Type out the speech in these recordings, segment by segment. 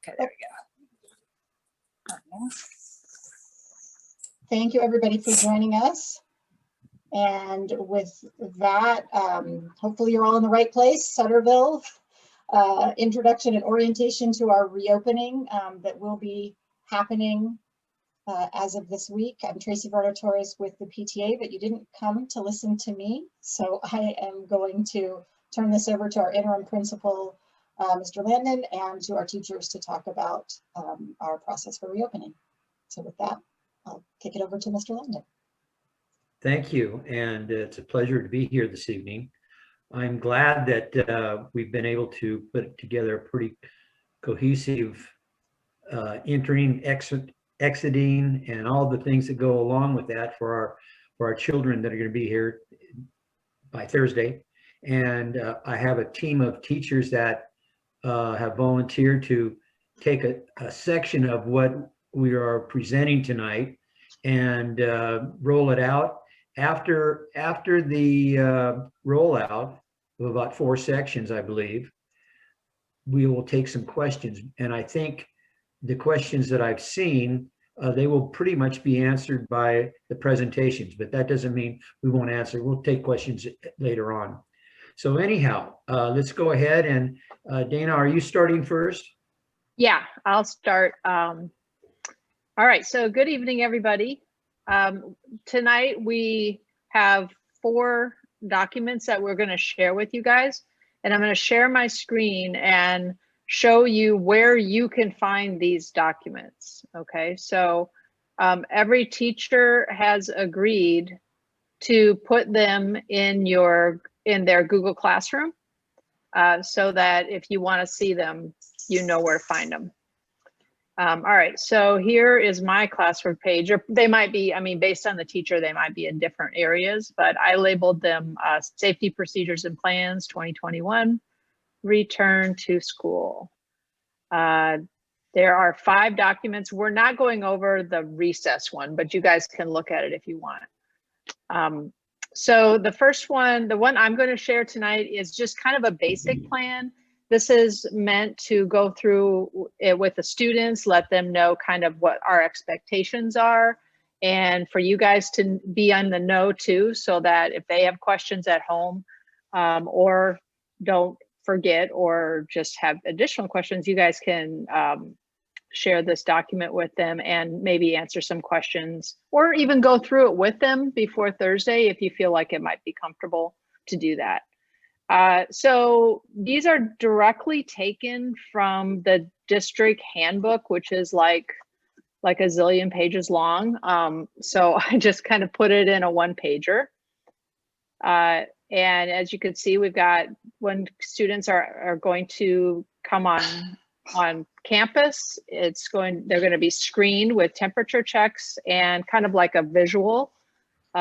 Okay, there we go. Thank you, everybody, for joining us. And with that, hopefully you're all in the right place. Sutterville, introduction and orientation to our reopening that will be happening as of this week. I'm Tracy Varno-Torres with the PTA, but you didn't come to listen to me. So I am going to turn this over to our interim principal, Mr. Landon, and to our teachers to talk about our process for reopening. So with that, I'll kick it over to Mr. Landon. Thank you, and it's a pleasure to be here this evening. I'm glad that we've been able to put together a pretty cohesive entering, exiting, and all the things that go along with that for our children that are going to be here by Thursday. And I have a team of teachers that have volunteered to take a section of what we are presenting tonight and roll it out. After the rollout of about 4 sections, I believe, we will take some questions. And I think the questions that I've seen, they will pretty much be answered by the presentations, but that doesn't mean we won't answer. We'll take questions later on. So anyhow, let's go ahead and Dana, are you starting first? Yeah, I'll start. All right, so good evening, everybody. Tonight we have 4 documents that we're going to share with you guys, and I'm going to share my screen and show you where you can find these documents. Okay, so every teacher has agreed to put them in their Google Classroom so that if you want to see them, you know where to find them. All right, so here is my classroom page. Or they might be, I mean, based on the teacher, they might be in different areas, but I labeled them Safety Procedures and Plans 2021, Return to School. There are 5 documents. We're not going over the recess one, but you guys can look at it if you want. So the first one, the one I'm going to share tonight, is just kind of a basic plan. This is meant to go through it with the students, let them know kind of what our expectations are, and for you guys to be on the know too, so that if they have questions at home or don't forget or just have additional questions, you guys can share this document with them and maybe answer some questions or even go through it with them before Thursday if you feel like it might be comfortable to do that. So these are directly taken from the district handbook, which is like a zillion pages long. So I just kind of put it in a 1-pager. And as you can see, we've got when students are going to come on campus, they're going to be screened with temperature checks and kind of like a visual.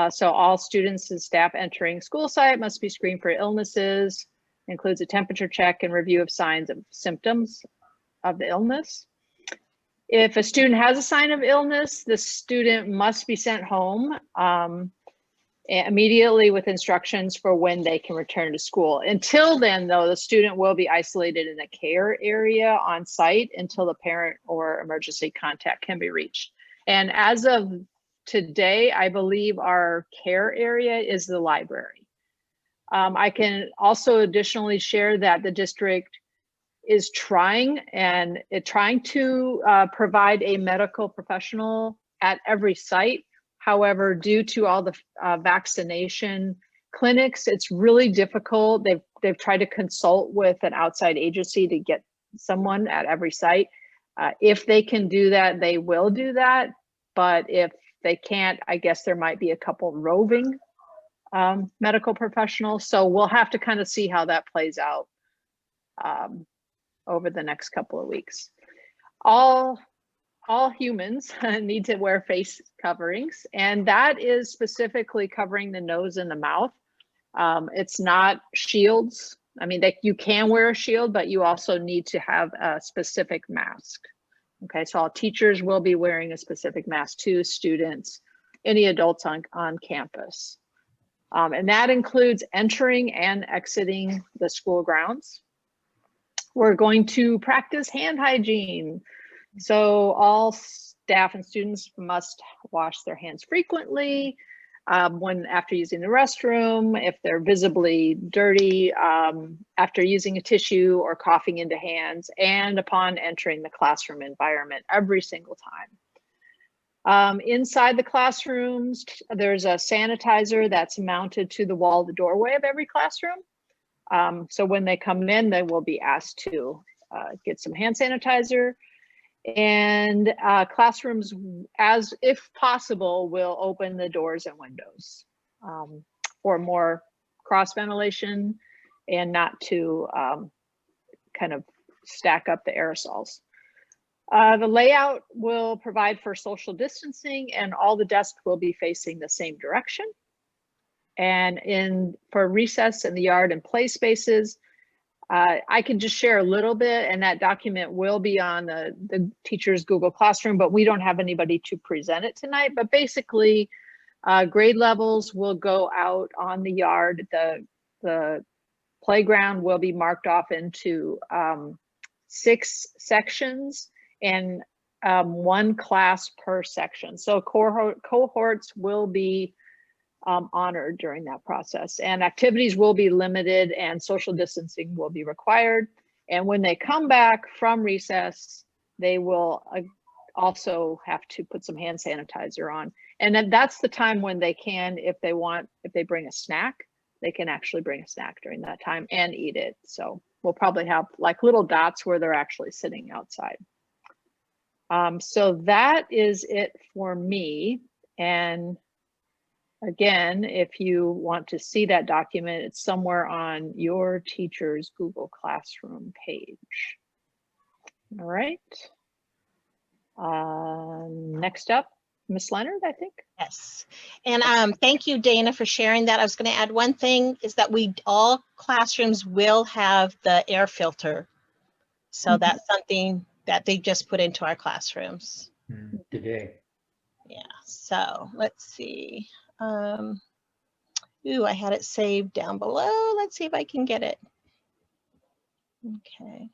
So all students and staff entering school site must be screened for illnesses, includes a temperature check and review of signs of symptoms of the illness. If a student has a sign of illness, the student must be sent home immediately with instructions for when they can return to school. Until then, though, the student will be isolated in a care area on site until the parent or emergency contact can be reached. And as of today, I believe our care area is the library. I can also additionally share that the district is trying to provide a medical professional at every site. However, due to all the vaccination clinics, it's really difficult. They've tried to consult with an outside agency to get someone at every site. If they can do that, they will do that. But if they can't, I guess there might be a couple roving medical professionals. So we'll have to kind of see how that plays out over the next couple of weeks. All humans need to wear face coverings, and that is specifically covering the nose and the mouth. It's not shields. I mean, you can wear a shield, but you also need to have a specific mask. Okay, so all teachers will be wearing a specific mask too, students, any adults on campus. And that includes entering and exiting the school grounds. We're going to practice hand hygiene. So all staff and students must wash their hands frequently after using the restroom, if they're visibly dirty, after using a tissue or coughing into hands, and upon entering the classroom environment every single time. Inside the classrooms, there's a sanitizer that's mounted to the wall of the doorway of every classroom. So when they come in, they will be asked to get some hand sanitizer. And classrooms, as if possible, will open the doors and windows for more cross ventilation and not to kind of stack up the aerosols. The layout will provide for social distancing, and all the desks will be facing the same direction. And for recess in the yard and play spaces, I can just share a little bit, and that document will be on the teacher's Google Classroom, but we don't have anybody to present it tonight. But basically, grade levels will go out on the yard. The playground will be marked off into 6 sections and 1 class per section. So cohorts will be honored during that process, and activities will be limited and social distancing will be required. And when they come back from recess, they will also have to put some hand sanitizer on. And then that's the time when they can, if they bring a snack, they can actually bring a snack during that time and eat it. So we'll probably have like little dots where they're actually sitting outside. So that is it for me. And again, if you want to see that document, it's somewhere on your teacher's Google Classroom page. All right. Next up, Ms. Leonard, I think. Yes, and thank you, Dana, for sharing that. I was going to add one thing, is that all classrooms will have the air filter. So that's something that they just put into our classrooms. Today. Yeah, so let's see. Ooh, I had it saved down below. Let's see if I can get it. Okay.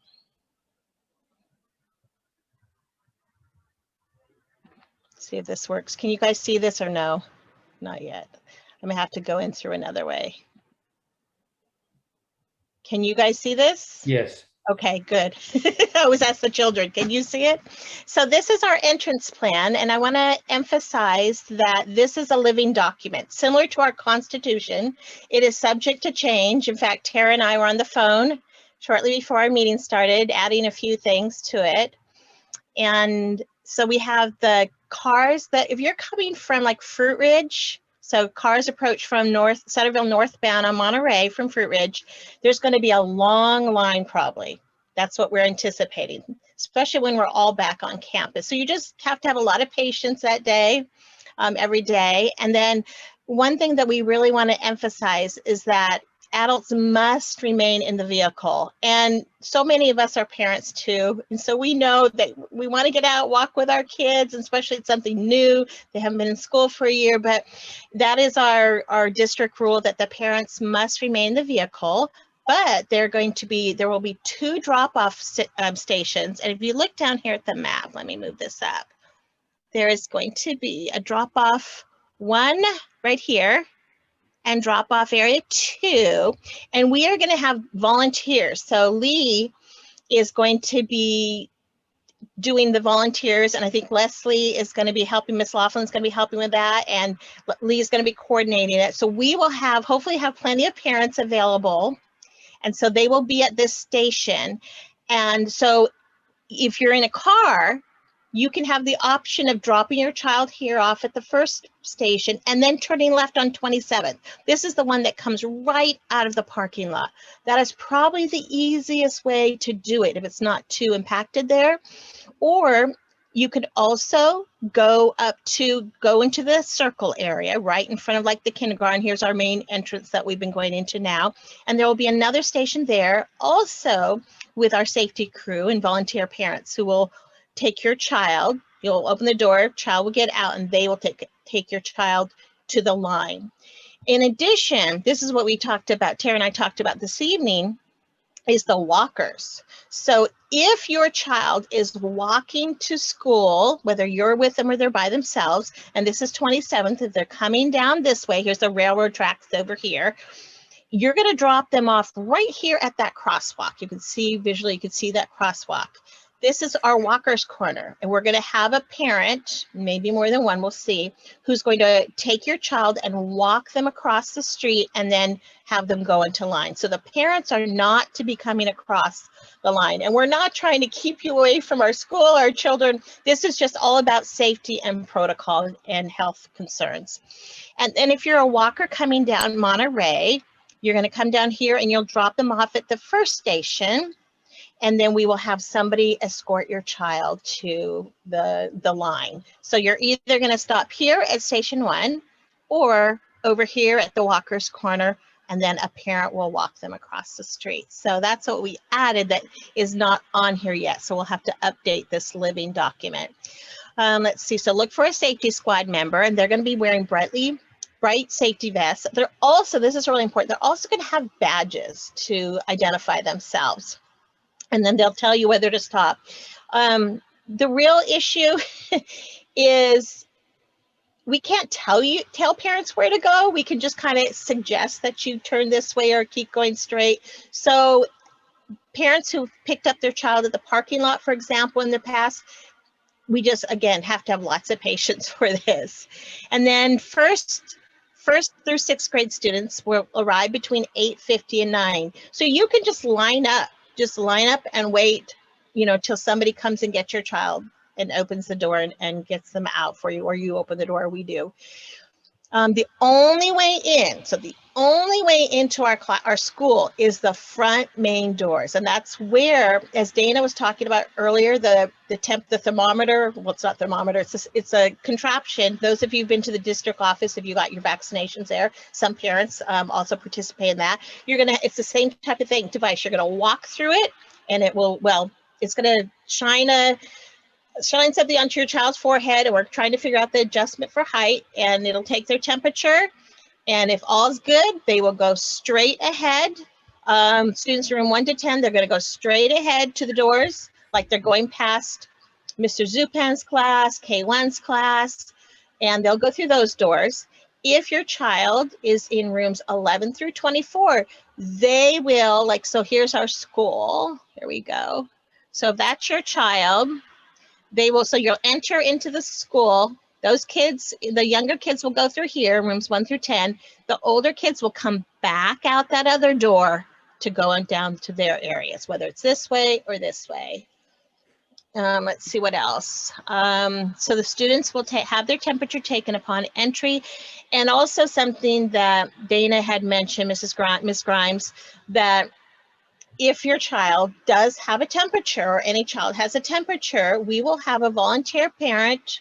See if this works. Can you guys see this or no? Not yet. I'm gonna have to go in through another way. Can you guys see this? Yes. Okay, good. I always ask the children, can you see it? So this is our entrance plan, and I want to emphasize that this is a living document. Similar to our Constitution, it is subject to change. In fact, Tara and I were on the phone shortly before our meeting started, adding a few things to it. And so we have the cars that, if you're coming from like Fruit Ridge, so cars approach from Sutterville northbound on Monterey from Fruit Ridge, there's going to be a long line probably. That's what we're anticipating, especially when we're all back on campus. So you just have to have a lot of patience that day, every day. And then one thing that we really want to emphasize is that adults must remain in the vehicle. And so many of us are parents too. And so we know that we want to get out, walk with our kids, and especially it's something new. They haven't been in school for a year, but that is our district rule, that the parents must remain in the vehicle. But there will be 2 drop-off stations. And if you look down here at the map, let me move this up. There is going to be a drop-off 1 right here, and drop-off area 2, and we are going to have volunteers. So Lee is going to be doing the volunteers, and I think Leslie is going to be helping, Miss Laughlin's going to be helping with that, and Lee is going to be coordinating it. So we will hopefully have plenty of parents available, and so they will be at this station. And so if you're in a car, you can have the option of dropping your child here off at the first station and then turning left on 27th. This is the one that comes right out of the parking lot. That is probably the easiest way to do it if it's not too impacted there. Or you could also go into the circle area right in front of like the kindergarten. Here's our main entrance that we've been going into now. And there will be another station there also with our safety crew and volunteer parents who will take your child. You'll open the door, child will get out, and they will take your child to the line. In addition, this is what we talked about, Tara and I talked about this evening, is the walkers. So if your child is walking to school, whether you're with them or they're by themselves, and this is 27th, if they're coming down this way, here's the railroad tracks over here, you're going to drop them off right here at that crosswalk. You can see visually, you can see that crosswalk. This is our walker's corner, and we're going to have a parent, maybe more than one, we'll see, who's going to take your child and walk them across the street and then have them go into line. So the parents are not to be coming across the line, and we're not trying to keep you away from our school, our children. This is just all about safety and protocol and health concerns. And if you're a walker coming down Monterey, you're going to come down here and you'll drop them off at the first station. And then we will have somebody escort your child to the line. So you're either going to stop here at station 1 or over here at the walker's corner, and then a parent will walk them across the street. So that's what we added that is not on here yet. So we'll have to update this living document. Let's see. So look for a safety squad member, and they're going to be wearing bright safety vests. They're also, this is really important, they're also going to have badges to identify themselves. And then they'll tell you whether to stop. The real issue is we can't tell parents where to go. We can just kind of suggest that you turn this way or keep going straight. So parents who picked up their child at the parking lot, for example, in the past, we just, again, have to have lots of patience for this. And then first through 6th grade students will arrive between 8:50 and 9. So you can just line up and wait, till somebody comes and gets your child and opens the door and gets them out for you, or you open the door, we do. The only way into our school is the front main doors. And that's where, as Dana was talking about earlier, the thermometer, well, it's not thermometer, it's a contraption. Those of you who've been to the district office, if you got your vaccinations there, some parents also participate in that. It's the same type of device. You're gonna walk through it, and it's gonna shine something onto your child's forehead, and we're trying to figure out the adjustment for height, and it'll take their temperature. And if all's good, they will go straight ahead. Students from 1 to 10, they're going to go straight ahead to the doors, like they're going past Mr. Zupan's class, K1's class, and they'll go through those doors. If your child is in rooms 11 through 24, they will, so here's our school. Here we go. So if that's your child, so you'll enter into the school. Those kids, the younger kids will go through here, rooms 1 through 10. The older kids will come back out that other door to go on down to their areas, whether it's this way or this way. Let's see what else. So the students will have their temperature taken upon entry, and also something that Dana had mentioned, Miss Grimes, that if your child does have a temperature, or any child has a temperature, we will have a volunteer parent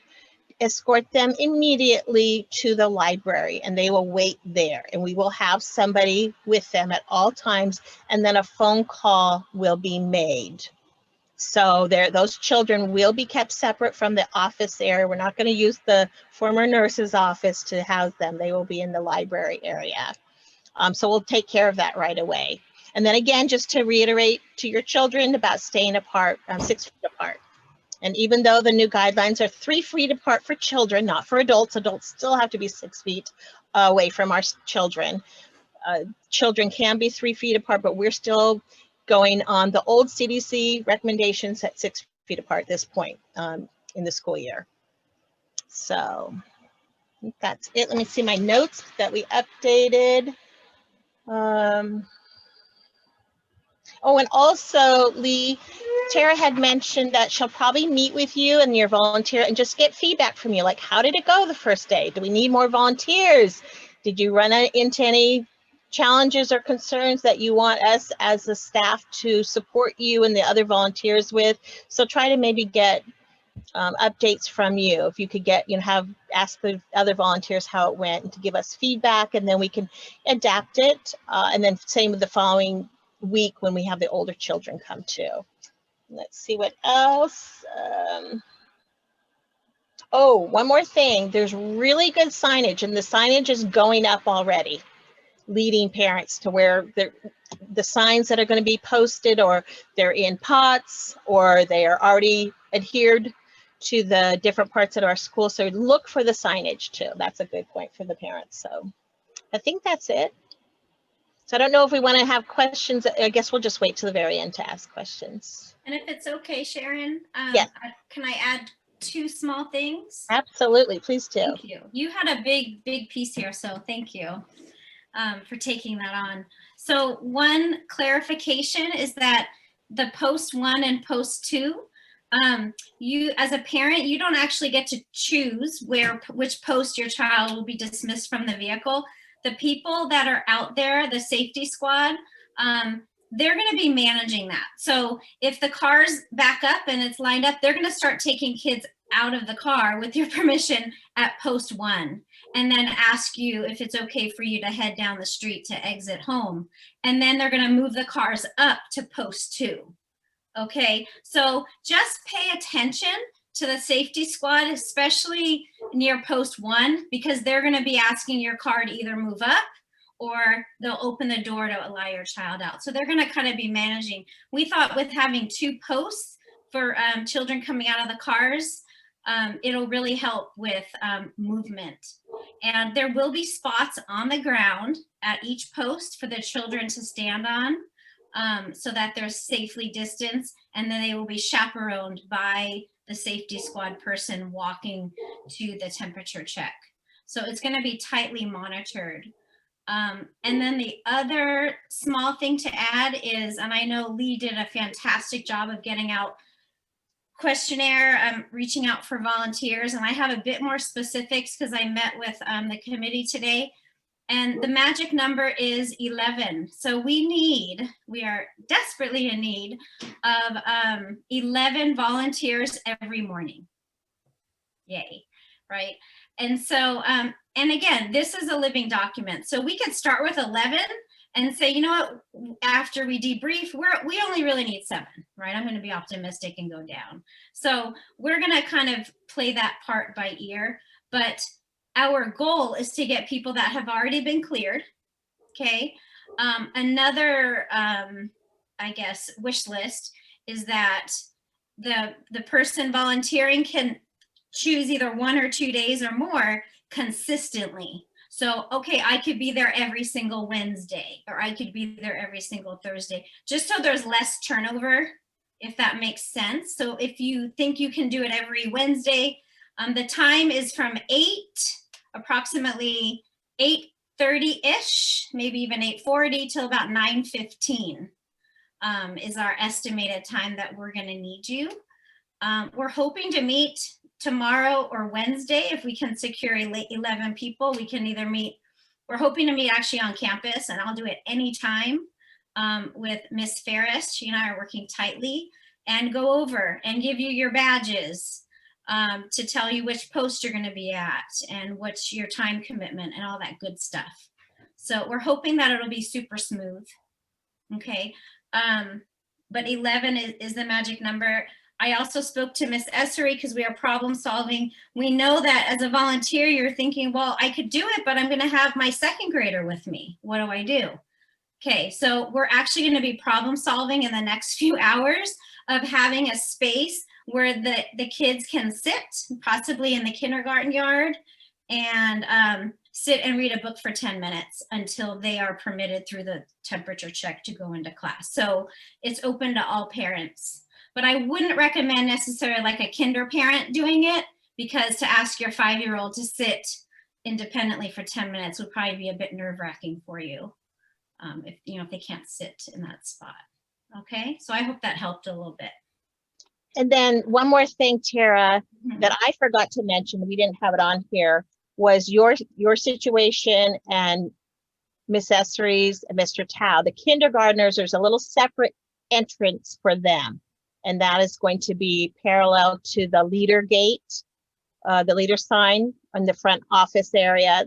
escort them immediately to the library, and they will wait there, and we will have somebody with them at all times, and then a phone call will be made. So those children will be kept separate from the office area. We're not going to use the former nurse's office to house them. They will be in the library area. So we'll take care of that right away. And then again, just to reiterate to your children about staying apart, 6 feet apart. And even though the new guidelines are 3 feet apart for children, not for adults, adults still have to be 6 feet away from our children. Children can be 3 feet apart, but we're still going on the old CDC recommendations at 6 feet apart at this point in the school year. So I think that's it. Let me see my notes that we updated. Oh, and also, Lee, Tara had mentioned that she'll probably meet with you and your volunteer and just get feedback from you, like, how did it go the first day? Do we need more volunteers? Did you run into any challenges or concerns that you want us as a staff to support you and the other volunteers with? So try to maybe get updates from you. If you could ask the other volunteers how it went and to give us feedback, and then we can adapt it. And then same with the following week when we have the older children come too. Let's see what else. Oh, one more thing. There's really good signage, and the signage is going up already. leading parents to where the signs that are going to be posted, or they're in pots, or they are already adhered to the different parts of our school. So look for the signage too. That's a good point for the parents. So I think that's it. So I don't know if we want to have questions. I guess we'll just wait till the very end to ask questions. And if it's okay, Sharon, Yes. can I add 2 small things? Absolutely, please do. Thank you. You had a big piece here, so thank you for taking that on. So one clarification is that the post 1 and post 2, you as a parent, you don't actually get to choose which post your child will be dismissed from the vehicle. The people that are out there, the safety squad, they're going to be managing that. So if the car's back up and it's lined up, they're going to start taking kids out of the car with your permission at post 1, and then ask you if it's okay for you to head down the street to exit home. And then they're going to move the cars up to post 2. Okay, so just pay attention to the safety squad, especially near post 1, because they're going to be asking your car to either move up or they'll open the door to allow your child out. So they're going to kind of be managing. We thought with having 2 posts for children coming out of the cars, it'll really help with movement. And there will be spots on the ground at each post for the children to stand on, so that they're safely distanced, and then they will be chaperoned by the safety squad person walking to the temperature check. So it's going to be tightly monitored. And then the other small thing to add is, and I know Lee did a fantastic job of getting out questionnaire, reaching out for volunteers, and I have a bit more specifics because I met with the committee today, and the magic number is 11. So we are desperately in need of 11 volunteers every morning. Yay, right? And so, and again, this is a living document. So we could start with 11 and say, you know what, after we debrief, we only really need 7, right? I'm going to be optimistic and go down. So we're going to kind of play that part by ear, but our goal is to get people that have already been cleared. Okay. Another, I guess, wish list is that the person volunteering can choose either 1 or 2 days or more consistently. So, okay, I could be there every single Wednesday, or I could be there every single Thursday, just so there's less turnover, if that makes sense. So if you think you can do it every Wednesday, the time is from approximately 8:30-ish, maybe even 8:40 till about 9:15 is our estimated time that we're gonna need you. We're hoping to meet tomorrow or Wednesday. If we can secure 11 people, we can either meet, we're hoping to meet actually on campus, and I'll do it anytime with Miss Ferris. She and I are working tightly, and go over and give you your badges to tell you which post you're gonna be at and what's your time commitment and all that good stuff. So we're hoping that it'll be super smooth, okay? But 11 is the magic number. I also spoke to Miss Essery because we are problem solving. We know that as a volunteer, you're thinking, well, I could do it, but I'm gonna have my 2nd grader with me. What do I do? Okay, so we're actually gonna be problem solving in the next few hours of having a space where the kids can sit, possibly in the kindergarten yard, and sit and read a book for 10 minutes until they are permitted through the temperature check to go into class. So it's open to all parents. But I wouldn't recommend necessarily like a kinder parent doing it, because to ask your 5-year-old to sit independently for 10 minutes would probably be a bit nerve-wracking for you, if they can't sit in that spot. Okay, so I hope that helped a little bit. And then one more thing, Tara, that I forgot to mention, we didn't have it on here, was your situation and Miss Essery's and Mr. Tao. The kindergartners, there's a little separate entrance for them. And that is going to be parallel to the leader gate, the leader sign on the front office area.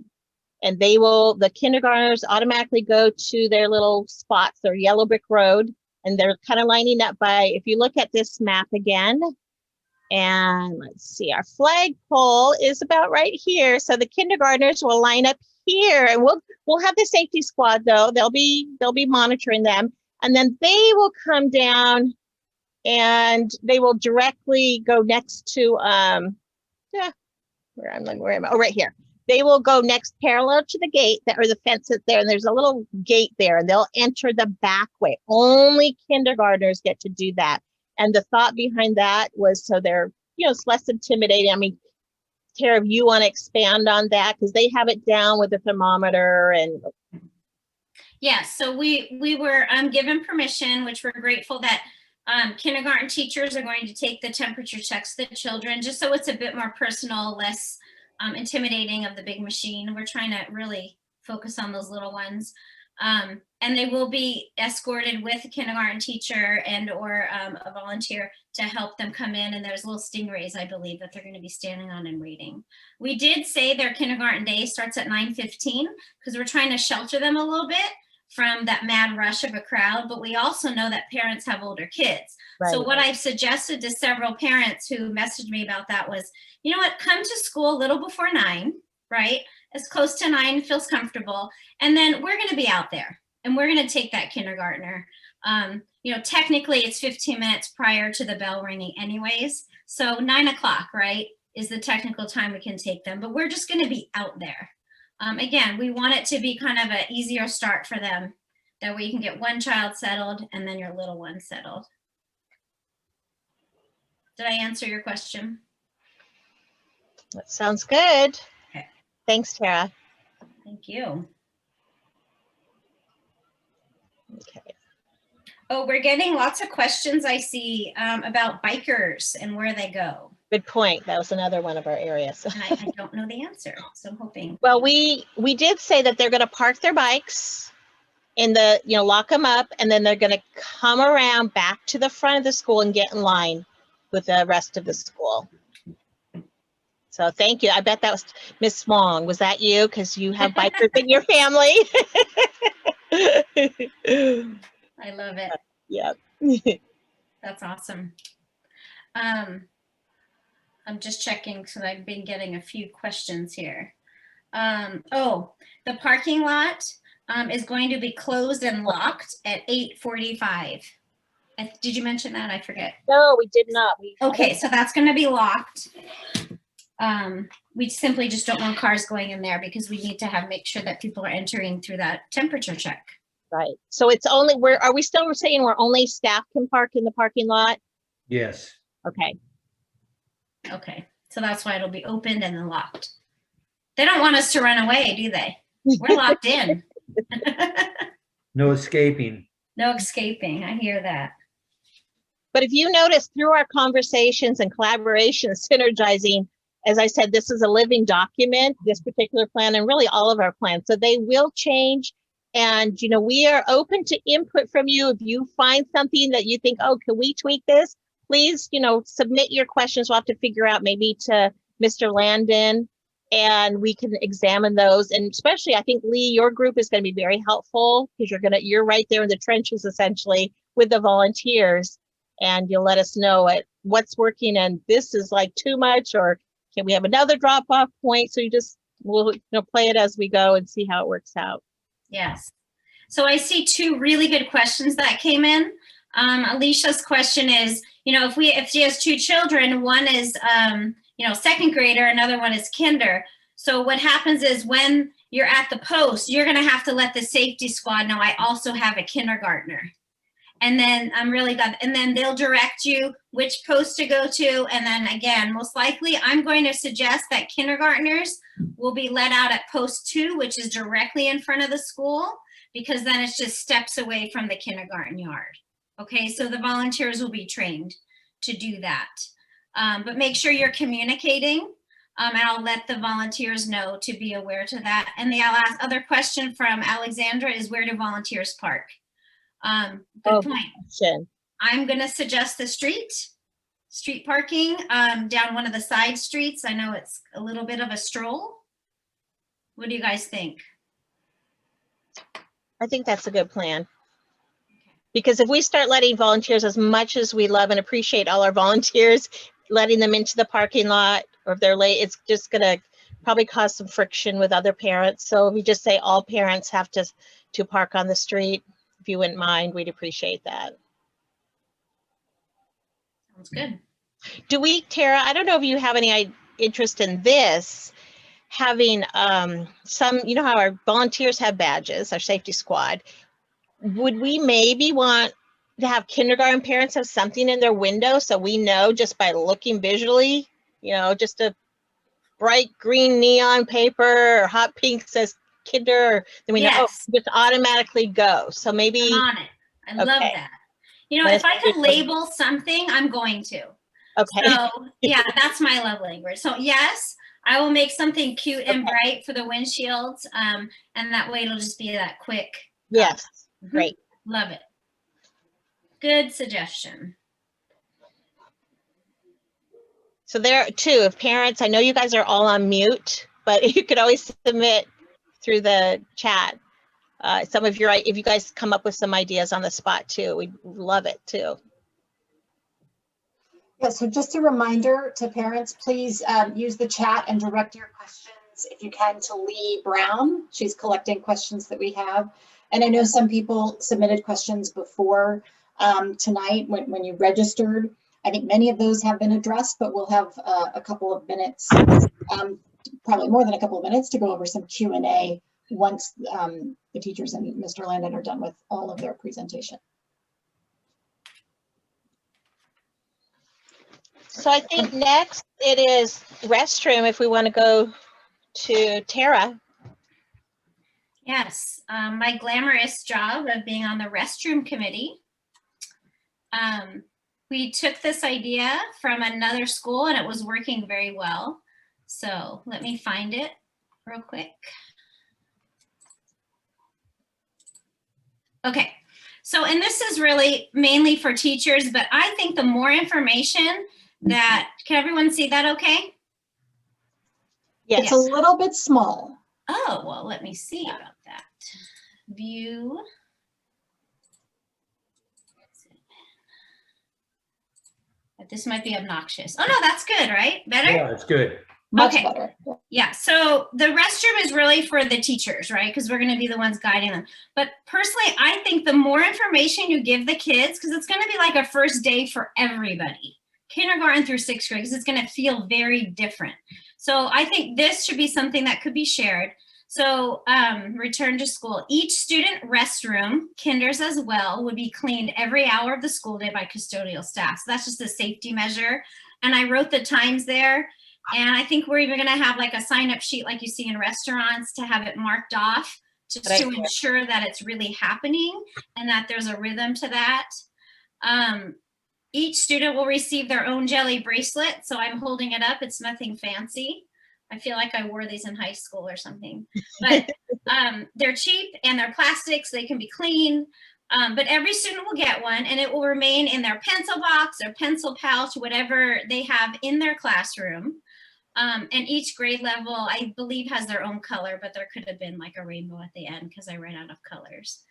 And the kindergartners automatically go to their little spots, their yellow brick road. And they're kind of lining up by, if you look at this map again, and let's see, our flagpole is about right here. So the kindergartners will line up here, and we'll have the safety squad though. They'll be monitoring them, and then they will come down and they will directly go next to where am I? Oh, right here. They will go next parallel to the gate or the fence that's there, and there's a little gate there, and they'll enter the back way. Only kindergartners get to do that. And the thought behind that was so they're, it's less intimidating. I mean, Tara, if you want to expand on that, because they have it down with the thermometer and. Yes, so we were given permission, which we're grateful that kindergarten teachers are going to take the temperature checks to the children, just so it's a bit more personal, less intimidating of the big machine. We're trying to really focus on those little ones. And they will be escorted with a kindergarten teacher and or a volunteer to help them come in. And there's little stingrays, I believe, that they're going to be standing on and waiting. We did say their kindergarten day starts at 9:15 because we're trying to shelter them a little bit from that mad rush of a crowd. But we also know that parents have older kids. Right. So what I've suggested to several parents who messaged me about that was, you know what, come to school a little before 9, right? As close to 9 feels comfortable. And then we're going to be out there and we're going to take that kindergartner. Technically it's 15 minutes prior to the bell ringing anyways. So 9 o'clock, right, is the technical time we can take them, but we're just going to be out there. Again, we want it to be kind of an easier start for them. That way you can get one child settled and then your little one settled. Did I answer your question? That sounds good. Okay. Thanks, Tara. Thank you. Okay. Oh, we're getting lots of questions I see about bikers and where they go. Good point. That was another one of our areas. And I don't know the answer, so I'm hoping. Well, we did say that they're going to park their bikes in the, lock them up, and then they're going to come around back to the front of the school and get in line with the rest of the school. So thank you. I bet that was Miss Wong. Was that you? Because you have bikers in your family. I love it. Yep. That's awesome. I'm just checking because I've been getting a few questions here. The parking lot is going to be closed and locked at 8:45. Did you mention that? I forget. No, we did not. Okay, so that's going to be locked. We simply just don't want cars going in there because we need to make sure that people are entering through that temperature check. Right. So it's only, are we still saying we're only staff can park in the parking lot? Yes. Okay. Okay, so that's why it'll be opened and then locked. They don't want us to run away, do they? We're locked in. No escaping. No escaping, I hear that. But if you notice through our conversations and collaboration, synergizing, as I said, this is a living document, this particular plan, and really all of our plans. So they will change. And, we are open to input from you. If you find something that you think, oh, can we tweak this? Please, submit your questions. We'll have to figure out maybe to Mr. Landon, and we can examine those. And especially, I think, Lee, your group is going to be very helpful because you're right there in the trenches, essentially, with the volunteers. And you'll let us know what's working and this is like too much, or can we have another drop-off point? So we'll play it as we go and see how it works out. Yes. So I see 2 really good questions that came in. Alicia's question is, if she has 2 children, one is, second grader, another one is kinder. So what happens is when you're at the post, you're going to have to let the safety squad know I also have a kindergartner. And then and then they'll direct you which post to go to. And then again, most likely I'm going to suggest that kindergartners will be let out at post 2, which is directly in front of the school, because then it's just steps away from the kindergarten yard. Okay, so the volunteers will be trained to do that. But make sure you're communicating, and I'll let the volunteers know to be aware to that. And the other question from Alexandra is, where do volunteers park? Good point. Question. I'm going to suggest the street parking down one of the side streets. I know it's a little bit of a stroll. What do you guys think? I think that's a good plan. Because if we start letting volunteers, as much as we love and appreciate all our volunteers, letting them into the parking lot, or if they're late, it's just going to probably cause some friction with other parents. So if you just say all parents have to park on the street, if you wouldn't mind, we'd appreciate that. Sounds good. Do we, Tara, I don't know if you have any interest in this, having some, you know how our volunteers have badges, our safety squad. Would we maybe want to have kindergarten parents have something in their window so we know just by looking visually, you know, just a bright green neon paper or hot pink says kinder, then we know, oh, Yes. just automatically go. So maybe, I'm on it. I love Okay. that. You know, Then if I could label something, I'm going to. okay, So yeah, that's my love language. So yes, I will make something cute and bright for the windshields. And that way it'll just be that quick. yes, Mhm. great. Love it. Good suggestion. So there too, if parents, I know you guys are all on mute, but you could always submit through the chat. Some of your, if you guys come up with some ideas on the spot too, we'd love it too. Yeah, so just a reminder to parents, please use the chat and direct your questions, if you can, to Lee Brown. She's collecting questions that we have. And I know some people submitted questions before tonight when you registered. I think many of those have been addressed, but we'll have a couple of minutes, probably more than a couple of minutes, to go over some Q&A once the teachers and Mr. Landon are done with all of their presentation. So I think next it is restroom, if we want to go to Tara. Yes, my glamorous job of being on the restroom committee. We took this idea from another school and it was working very well. So let me find it real quick. Okay, so, and this is really mainly for teachers, but I think the more information that, can everyone see that okay? Yes. It's a little bit small. Oh, well, let me see about that. View. This might be obnoxious. Oh no, that's good, right? Better? Yeah, it's good. Much Okay. better. Yeah, so the restroom is really for the teachers, right? Because we're gonna be the ones guiding them. But personally, I think the more information you give the kids, because it's gonna be like a first day for everybody, kindergarten through 6th grade, because it's gonna feel very different. So I think this should be something that could be shared. So return to school. Each student restroom, kinders as well, would be cleaned every hour of the school day by custodial staff. So that's just a safety measure. And I wrote the times there. And I think we're even gonna have like a sign-up sheet like you see in restaurants to have it marked off just to ensure that it's really happening and that there's a rhythm to that. Each student will receive their own jelly bracelet. So I'm holding it up, it's nothing fancy. I feel like I wore these in high school or something, but they're cheap and they're plastic, so they can be clean. But every student will get one and it will remain in their pencil box or pencil pouch, whatever they have in their classroom. And each grade level, I believe, has their own color, but there could have been like a rainbow at the end because I ran out of colors.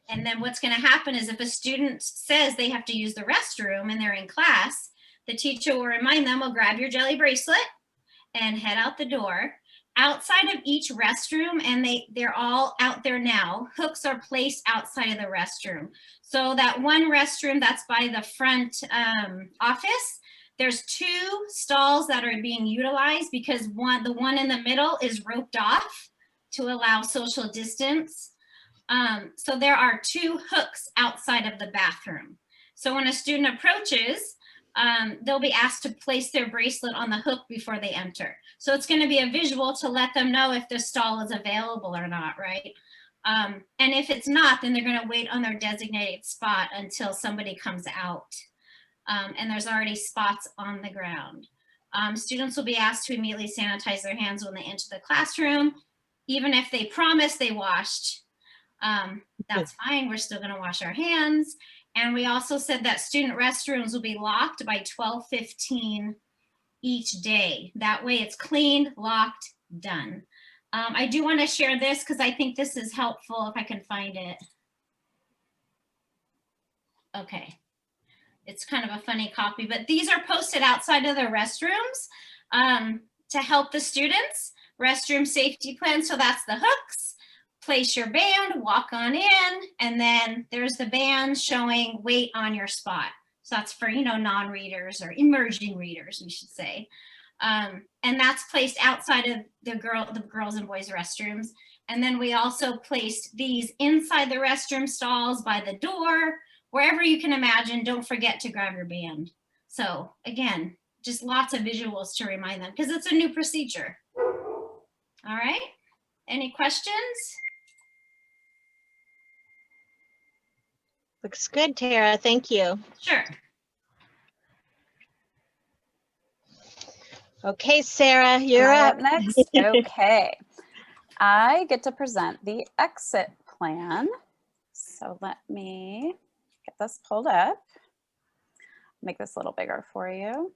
And then what's going to happen is if a student says they have to use the restroom and they're in class, the teacher will remind them, well, grab your jelly bracelet and head out the door. Outside of each restroom, and they're all out there now, hooks are placed outside of the restroom. So that one restroom that's by the front office, there's 2 stalls that are being utilized because the one in the middle is roped off to allow social distance. So there are 2 hooks outside of the bathroom. So when a student approaches, they'll be asked to place their bracelet on the hook before they enter. So it's going to be a visual to let them know if the stall is available or not, right? And if it's not, then they're going to wait on their designated spot until somebody comes out. And there's already spots on the ground. Students will be asked to immediately sanitize their hands when they enter the classroom. Even if they promise they washed, that's fine. We're still going to wash our hands. And we also said that student restrooms will be locked by 12:15 each day. That way it's cleaned, locked, done. I do want to share this because I think this is helpful if I can find it. Okay. It's kind of a funny copy, but these are posted outside of the restrooms. to help the students, restroom safety plan. So that's the hooks. Place your band, walk on in, and then there's the band showing wait on your spot. So that's for, you know, non-readers or emerging readers, we should say. And that's placed outside of the girls and boys restrooms. And then we also placed these inside the restroom stalls, by the door, wherever you can imagine. Don't forget to grab your band. So again, just lots of visuals to remind them, because it's a new procedure. All right, any questions? Looks good, Tara. Thank you. Sure. Okay, Sarah, you're Am I up. next. Okay. I get to present the exit plan. So let me get this pulled up. Make this a little bigger for you.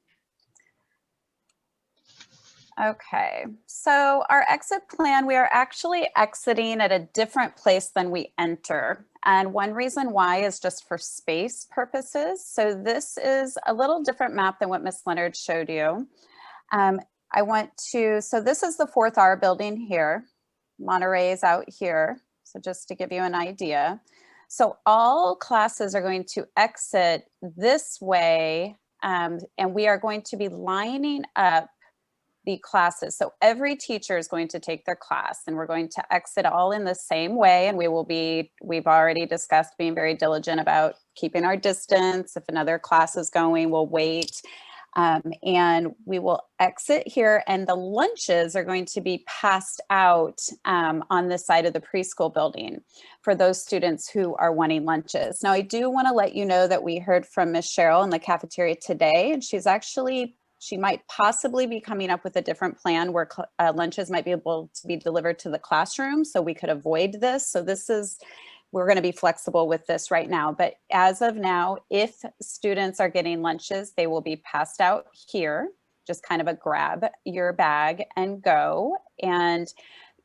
Okay, so our exit plan, we are actually exiting at a different place than we enter. And one reason why is just for space purposes. So this is a little different map than what Miss Leonard showed you. So this is the 4th R building here. Monterey is out here. So just to give you an idea. So all classes are going to exit this way, and we are going to be lining up the classes. So every teacher is going to take their class, and we're going to exit all in the same way. And we've already discussed being very diligent about keeping our distance. If another class is going, we'll wait. And we will exit here, and the lunches are going to be passed out on this side of the preschool building for those students who are wanting lunches. Now, I do want to let you know that we heard from Miss Cheryl in the cafeteria today, and she might possibly be coming up with a different plan where lunches might be able to be delivered to the classroom, so we could avoid this. So we're going to be flexible with this right now. But as of now, if students are getting lunches, they will be passed out here, just kind of a grab your bag and go. And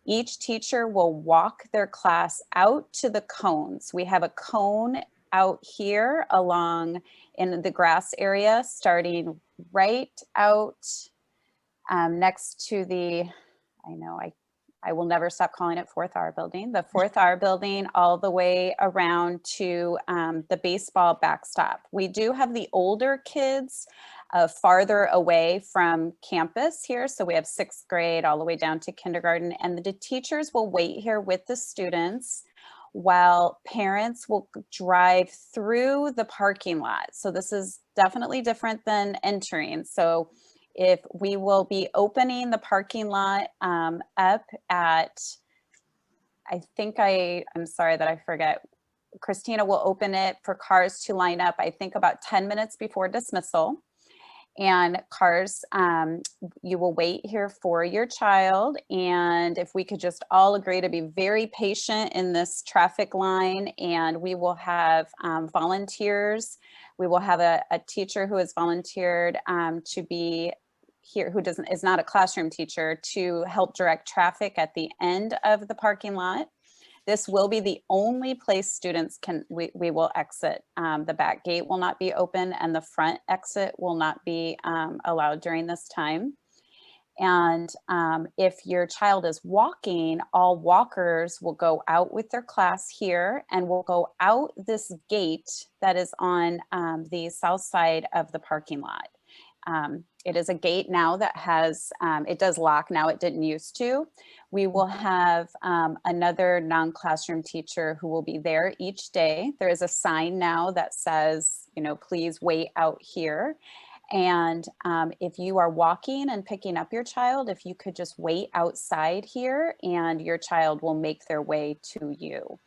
each teacher will walk their class out to the cones. We have a cone out here along in the grass area, starting right out next to the, I will never stop calling it 4th R building, the 4th R building, all the way around to the baseball backstop. We do have the older kids farther away from campus here. So we have 6th grade all the way down to kindergarten, and the teachers will wait here with the students while parents will drive through the parking lot. So this is definitely different than entering. So if we will be opening the parking lot up at, I'm sorry that I forget, Christina will open it for cars to line up, I think about 10 minutes before dismissal. And cars, you will wait here for your child. And if we could just all agree to be very patient in this traffic line, and we will have volunteers. We will have a teacher who has volunteered to be here, who is not a classroom teacher, to help direct traffic at the end of the parking lot. This will be the only place students we will exit. The back gate will not be open, and the front exit will not be allowed during this time. And if your child is walking, all walkers will go out with their class here and will go out this gate that is on the south side of the parking lot. It is a gate now that has, it does lock now, it didn't used to. We will have another non-classroom teacher who will be there each day. There is a sign now that says, please wait out here. And if you are walking and picking up your child, if you could just wait outside here, and your child will make their way to you.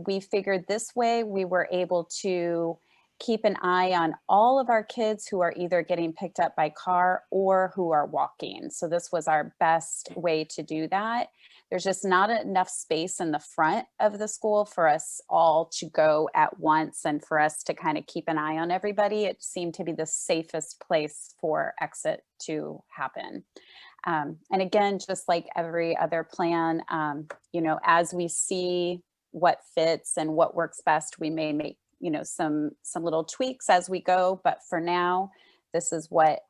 We figured this way we were able to keep an eye on all of our kids who are either getting picked up by car or who are walking. So this was our best way to do that. There's just not enough space in the front of the school for us all to go at once, and for us to kind of keep an eye on everybody. It seemed to be the safest place for exit to happen. And again, just like every other plan, as we see what fits and what works best, we may make some little tweaks as we go, but for now, this is what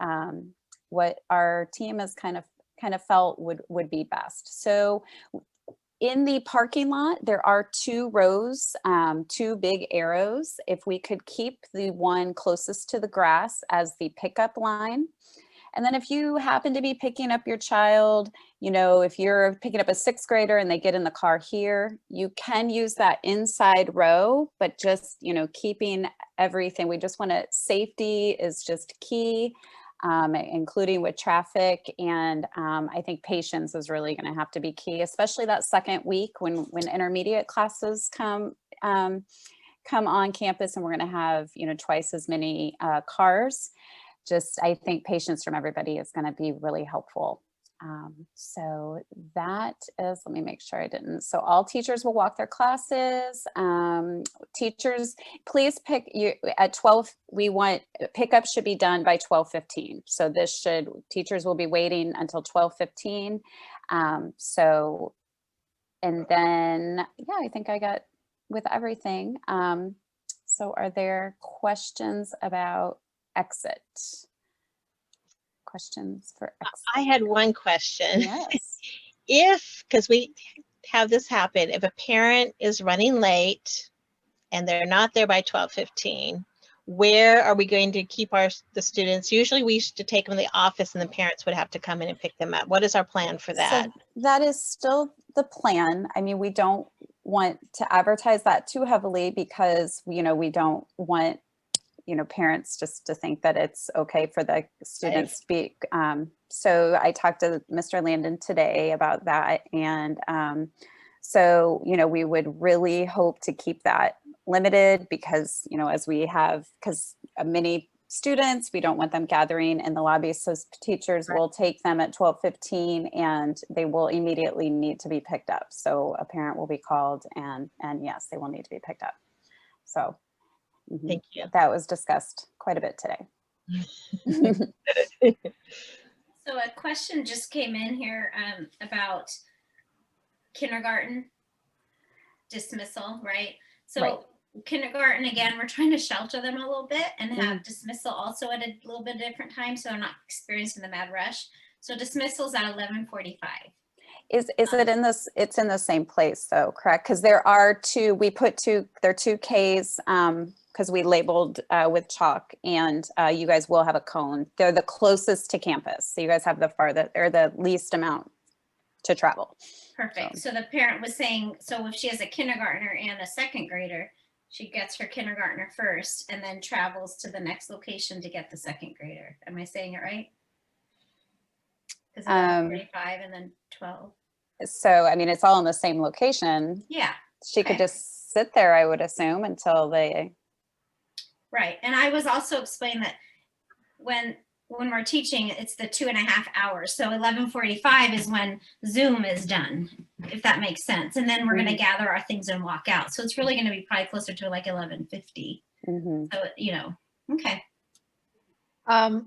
what our team has kind of felt would be best. So in the parking lot, there are 2 rows, 2 big arrows. If we could keep the one closest to the grass as the pickup line. And then if you happen to be picking up your child, you know, if you're picking up a 6th grader and they get in the car here, you can use that inside row, but just, you know, keeping everything. We just want to, safety is just key, including with traffic. And I think patience is really going to have to be key, especially that second week when intermediate classes come on campus, and we're going to have, you know, twice as many cars. Just, I think patience from everybody is going to be really helpful. So that is, let me make sure I didn't. So all teachers will walk their classes. Teachers, please pick you at 12. We want pickup should be done by 12:15. So this should, teachers will be waiting until 12:15. So, and then, yeah, I think I got with everything. So are there questions about exit? Questions for exit? I had one question. Yes. Because we have this happen, if a parent is running late and they're not there by 12:15, where are we going to keep the students? Usually we used to take them to the office and the parents would have to come in and pick them up. What is our plan for that? So that is still the plan. I mean, we don't want to advertise that too heavily because, you know, we don't want, you know, parents just to think that it's okay for the students to be. So I talked to Mr. Landon today about that. And so, you know, we would really hope to keep that limited because, you know, as we have, because many students, we don't want them gathering in the lobby. So teachers will take them at 12:15 and they will immediately need to be picked up. So a parent will be called and yes, they will need to be picked up. So Thank you. that was discussed quite a bit today. So a question just came in here about kindergarten dismissal, right? So Right. Kindergarten, again, we're trying to shelter them a little bit and have dismissal also at a little bit different time, so I'm not experiencing the mad rush. So dismissal's at 11:45. Is it in this? It's in the same place though, correct? Because there are 2. We put 2. There are 2 Ks because we labeled with chalk, and you guys will have a cone. They're the closest to campus, so you guys have the farthest or the least amount to travel. Perfect. So the parent was saying, so if she has a kindergartner and a 2nd grader, she gets her kindergartner first and then travels to the next location to get the 2nd grader. Am I saying it right? Because 45 and then 12. So I mean, it's all in the same location. Yeah. She could just sit there, I would assume, until they. Right. And I was also explaining that when we're teaching, it's the 2.5 hours. So 11:45 is when Zoom is done, if that makes sense. And then we're going to gather our things and walk out. So it's really going to be probably closer to like 11:50. So, you know, okay.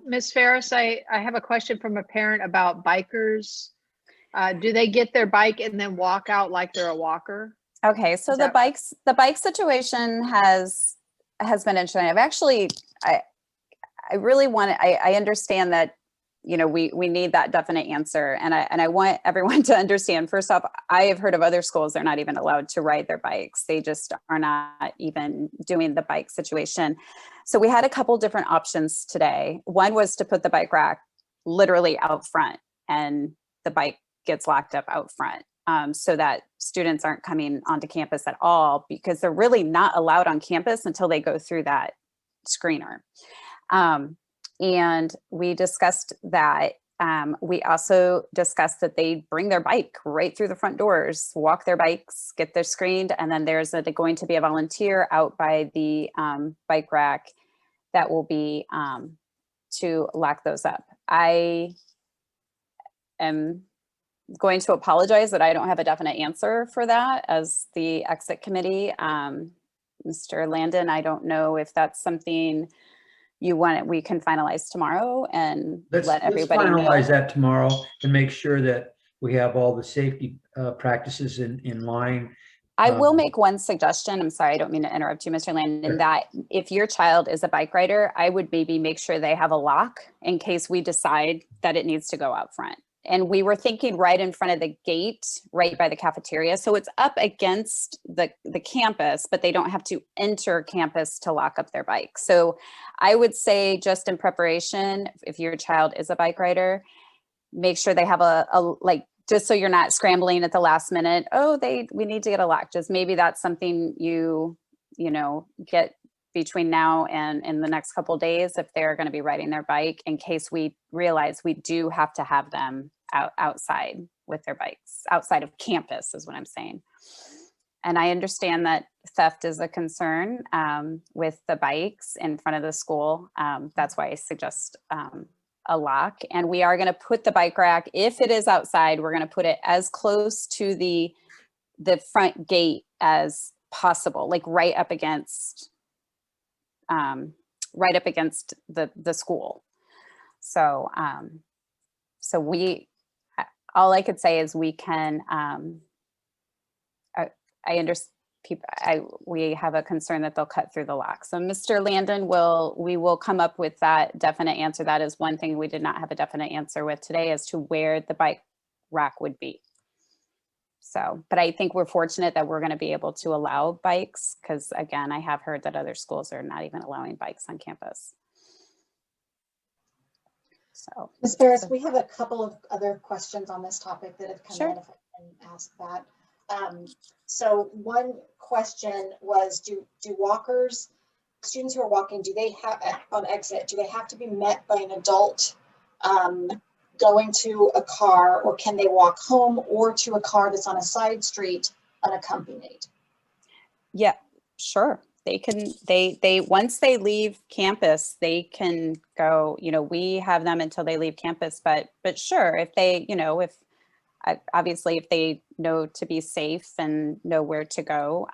Ms. Ferris, I have a question from a parent about bikers. Do they get their bike and then walk out like they're a walker? Okay, so the bike situation has been interesting. I've actually, I really want to, I understand that, you know, we need that definite answer. And I want everyone to understand, first off, I have heard of other schools, they're not even allowed to ride their bikes. They just are not even doing the bike situation. So we had a couple different options today. One was to put the bike rack literally out front and the bike gets locked up out front. So that students aren't coming onto campus at all because they're really not allowed on campus until they go through that screener. And we discussed that. We also discussed that they bring their bike right through the front doors, walk their bikes, get their screened, and then there's going to be a volunteer out by the bike rack that will be to lock those up. I am going to apologize that I don't have a definite answer for that as the exit committee. Mr. Landon, I don't know if that's something you want. We can finalize tomorrow and let everybody know. Let's finalize that tomorrow and make sure that we have all the safety practices in line. I will make one suggestion. I'm sorry, I don't mean to interrupt you, Mr. Landon, that if your child is a bike rider, I would maybe make sure they have a lock in case we decide that it needs to go out front. And we were thinking right in front of the gate, right by the cafeteria. So it's up against the campus, but they don't have to enter campus to lock up their bike. So I would say, just in preparation, if your child is a bike rider, make sure they have a like, just so you're not scrambling at the last minute. Oh, we need to get a lock. Just maybe that's something you get between now and in the next couple of days, if they're going to be riding their bike, in case we realize we do have to have them outside with their bikes, outside of campus is what I'm saying. And I understand that theft is a concern with the bikes in front of the school. That's why I suggest a lock. And we are going to put the bike rack, if it is outside, we're going to put it as close to the front gate as possible, like right up against the school. So all I could say is we can, I understand we have a concern that they'll cut through the lock. So Mr. Landon we will come up with that definite answer. That is one thing we did not have a definite answer with today, as to where the bike rack would be. So, but I think we're fortunate that we're going to be able to allow bikes, because again, I have heard that other schools are not even allowing bikes on campus. So, Ms. Barris, we have a couple of other questions on this topic that have come Sure. in, if I can ask that. So one question was, do walkers, students who are walking, do they have, on exit, do they have to be met by an adult going to a car, or can they walk home or to a car that's on a side street unaccompanied? yeah, sure. They can, they once they leave campus, they can go, we have them until they leave campus, but sure, if they, obviously if they know to be safe and know where to go,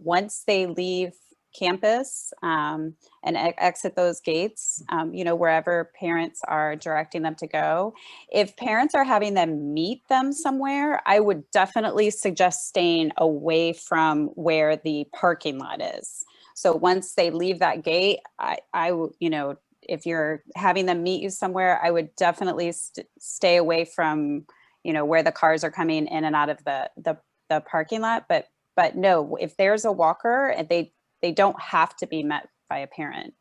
once they leave campus and exit those gates, wherever parents are directing them to go. If parents are having them meet them somewhere, I would definitely suggest staying away from where the parking lot is. So once they leave that gate, if you're having them meet you somewhere, I would definitely stay away from, where the cars are coming in and out of the parking lot. But no, if there's a walker, they don't have to be met by a parent.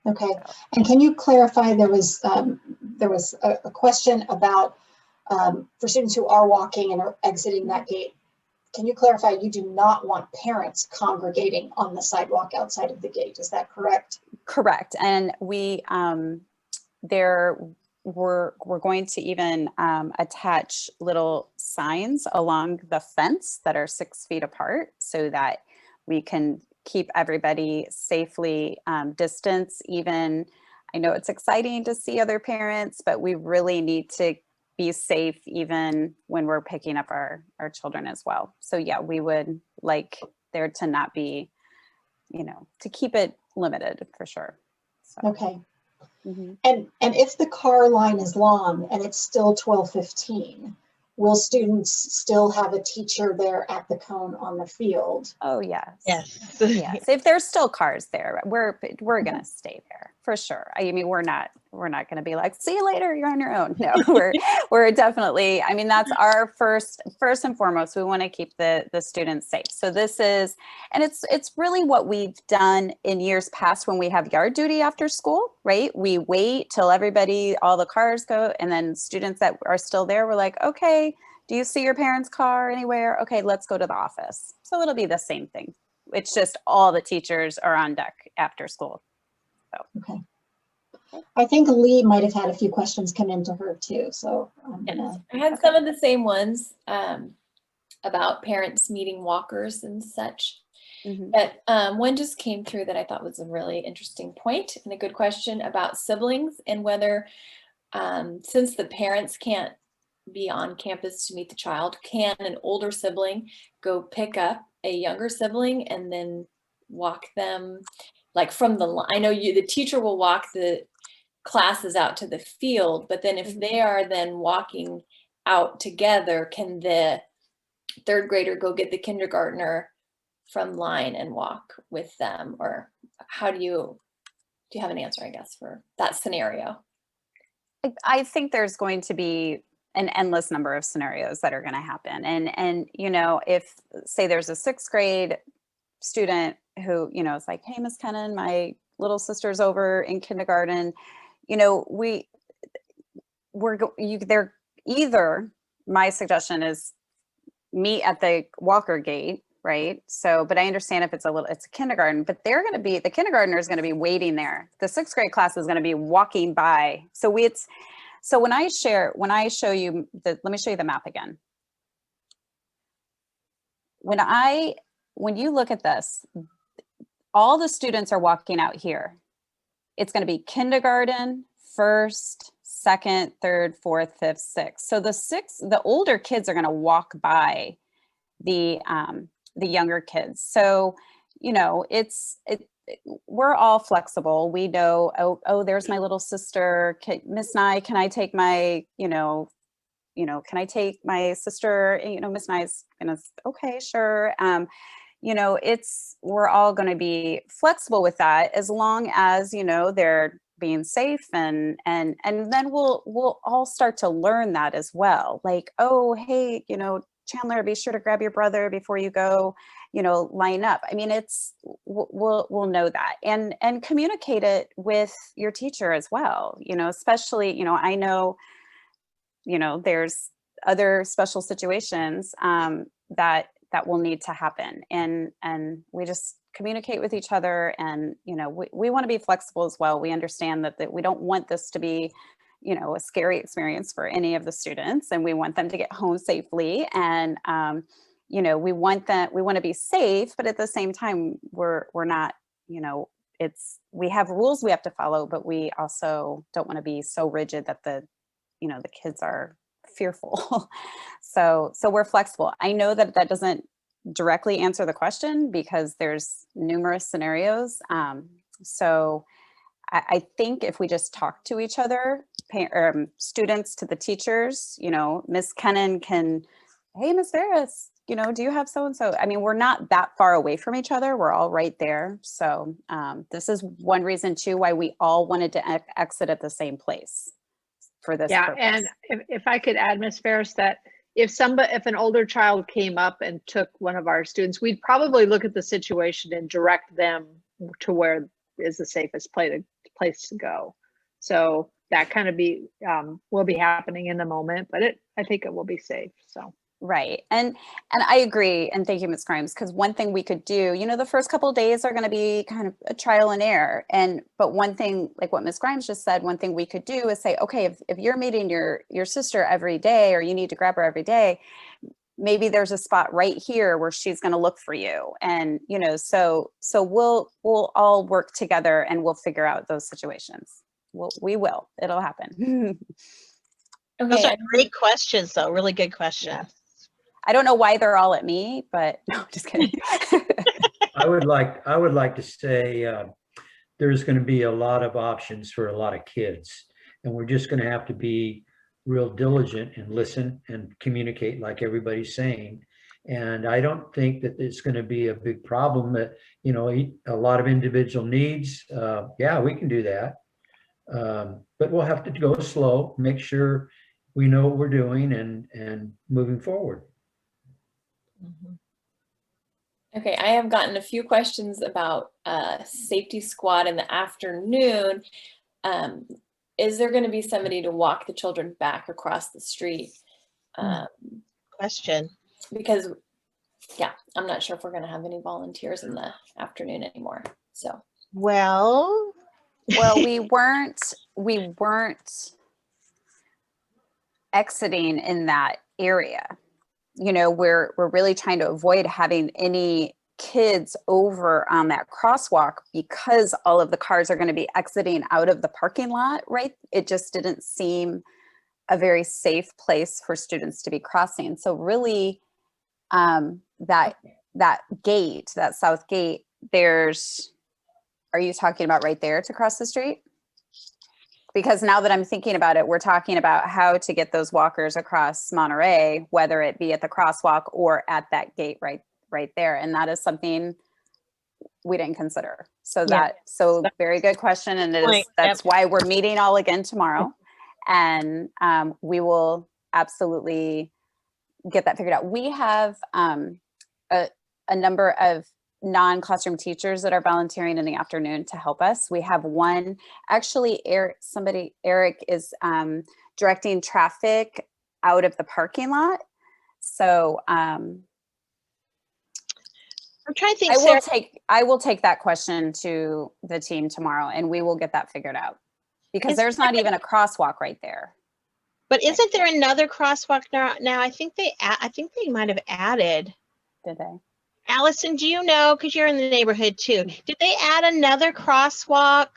Okay, and can you clarify, there was a question about for students who are walking and are exiting that gate, can you clarify, you do not want parents congregating on the sidewalk outside of the gate, is that correct? Correct, and we're going to even attach little signs along the fence that are 6 feet apart, so that we can keep everybody safely distanced. Even, I know it's exciting to see other parents, but we really need to be safe even when we're picking up our children as well. So yeah, we would like there to not be, to keep it limited for sure. So. Okay. Mm-hmm. And if the car line is long and it's still 12:15, will students still have a teacher there at the cone on the field? Oh yes. Yes. Yes. If there's still cars there, we're going to stay there for sure. I mean, we're not going to be like, see you later, you're on your own. No, we're definitely, I mean, that's our first and foremost, we want to keep the students safe. So this is, and it's really what we've done in years past when we have yard duty after school, right? We wait till all the cars go, and then students that are still there, we're like, okay, do you see your parents' car anywhere? Okay, let's go to the office. So it'll be the same thing. It's just all the teachers are on deck after school. So. Okay. I think Lee might have had a few questions come into her too. So I had some of the same ones about parents meeting walkers and such. Mm-hmm. But one just came through that I thought was a really interesting point and a good question about siblings, and whether since the parents can't be on campus to meet the child, can an older sibling go pick up a younger sibling and then walk them like from the line? I know the teacher will walk the classes out to the field, but then if they are then walking out together, can the third grader go get the kindergartner from line and walk with them? Or how do you have an answer, I guess, for that scenario? I think there's going to be an endless number of scenarios that are going to happen. And, you know, if say there's a 6th grade student who, you know, is like, hey, Miss Kennan, my little sister's over in kindergarten, you know, they're either, my suggestion is meet at the Walker gate, right? So, but I understand if it's a kindergarten, but the kindergartner is going to be waiting there. The 6th grade class is going to be walking by. So when I show you let me show you the map again. When you look at this, all the students are walking out here. It's going to be kindergarten, 1st, 2nd, 3rd, 4th, 5th, 6th. So the older kids are going to walk by the younger kids. So, you know, we're all flexible. We know, oh, there's my little sister, Miss Nye, can I take my, can I take my sister? You know, Miss Nye's gonna, okay, sure. You know, we're all going to be flexible with that as long as, you know, they're being safe, and then we'll all start to learn that as well. Like, oh, hey, you know, Chandler, be sure to grab your brother before you go, you know, line up. I mean, we'll know that, and communicate it with your teacher as well, you know, especially, you know, I know, you know, there's other special situations that will need to happen, and we just communicate with each other, and, you know, we want to be flexible as well. We understand that we don't want this to be, you know, a scary experience for any of the students, and we want them to get home safely, and you know, we want to be safe, but at the same time, we're not, you know, we have rules we have to follow, but we also don't want to be so rigid that the kids are fearful. So we're flexible. I know that doesn't directly answer the question because there's numerous scenarios. So I think if we just talk to each other, students to the teachers, you know, Miss Kennan can, hey, Miss Ferris, you know, do you have so-and-so? I mean, we're not that far away from each other. We're all right there. So this is one reason too, why we all wanted to exit at the same place for this purpose. And if I could add, Miss Ferris, that if an older child came up and took one of our students, we'd probably look at the situation and direct them to where is the safest place to go. So that kind of will be happening in the moment, but I think it will be safe. So. Right. And I agree. And thank you, Ms. Grimes, because one thing we could do, you know, the first couple of days are going to be kind of a trial and error. But one thing, like what Ms. Grimes just said, one thing we could do is say, okay, if you're meeting your sister every day, or you need to grab her every day, maybe there's a spot right here where she's going to look for you. And, you know, so we'll all work together and we'll figure out those situations. It'll happen. Okay. Those are great questions, though. Really good questions. Yeah. I don't know why they're all at me, but no, just kidding. I would like to say there's going to be a lot of options for a lot of kids, and we're just going to have to be real diligent and listen and communicate like everybody's saying. And I don't think that it's going to be a big problem that, you know, a lot of individual needs. Yeah, we can do that. But we'll have to go slow, make sure we know what we're doing and moving forward. Okay, I have gotten a few questions about safety squad in the afternoon. Is there going to be somebody to walk the children back across the street? Question. Because, yeah, I'm not sure if we're going to have any volunteers in the afternoon anymore. So. Well, we weren't exiting in that area. You know, we're really trying to avoid having any kids over on that crosswalk because all of the cars are going to be exiting out of the parking lot, right? It just didn't seem a very safe place for students to be crossing. So really, that gate, that south gate, are you talking about right there to cross the street? because now that I'm thinking about it, we're talking about how to get those walkers across Monterey, whether it be at the crosswalk or at that gate right there. And that is something we didn't consider. So so very good question. And that's why we're meeting all again tomorrow. And we will absolutely get that figured out. We have a number of non-classroom teachers that are volunteering in the afternoon to help us. We have one, actually, Eric is directing traffic out of the parking lot. So I'm trying to think. I will take that question to the team tomorrow, and we will get that figured out, because there's not even a crosswalk right there. But isn't there another crosswalk now? I think they might have added. Did they? Allison, do you know, because you're in the neighborhood too, did they add another crosswalk?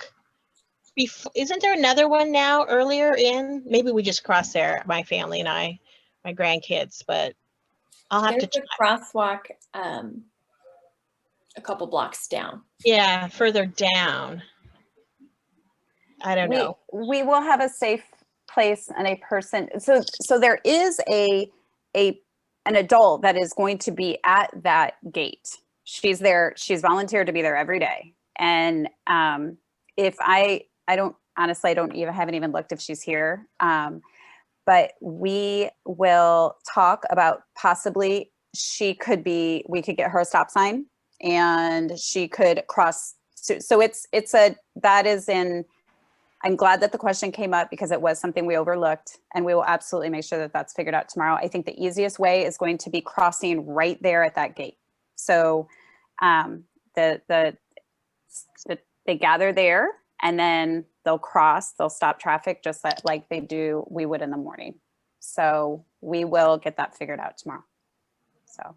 Isn't there another one now earlier in? Maybe we just crossed there, my family and I, my grandkids, but I'll have There's a crosswalk a couple blocks down. Yeah, further down. I don't know. We will have a safe place and a person. So there is an adult that is going to be at that gate. She's there. She's volunteered to be there every day. And if I haven't even looked if she's here. But we will talk about possibly we could get her a stop sign and she could cross. So I'm glad that the question came up, because it was something we overlooked, and we will absolutely make sure that that's figured out tomorrow. I think the easiest way is going to be crossing right there at that gate. So they gather there, and then they'll stop traffic just like we would in the morning. So we will get that figured out tomorrow. So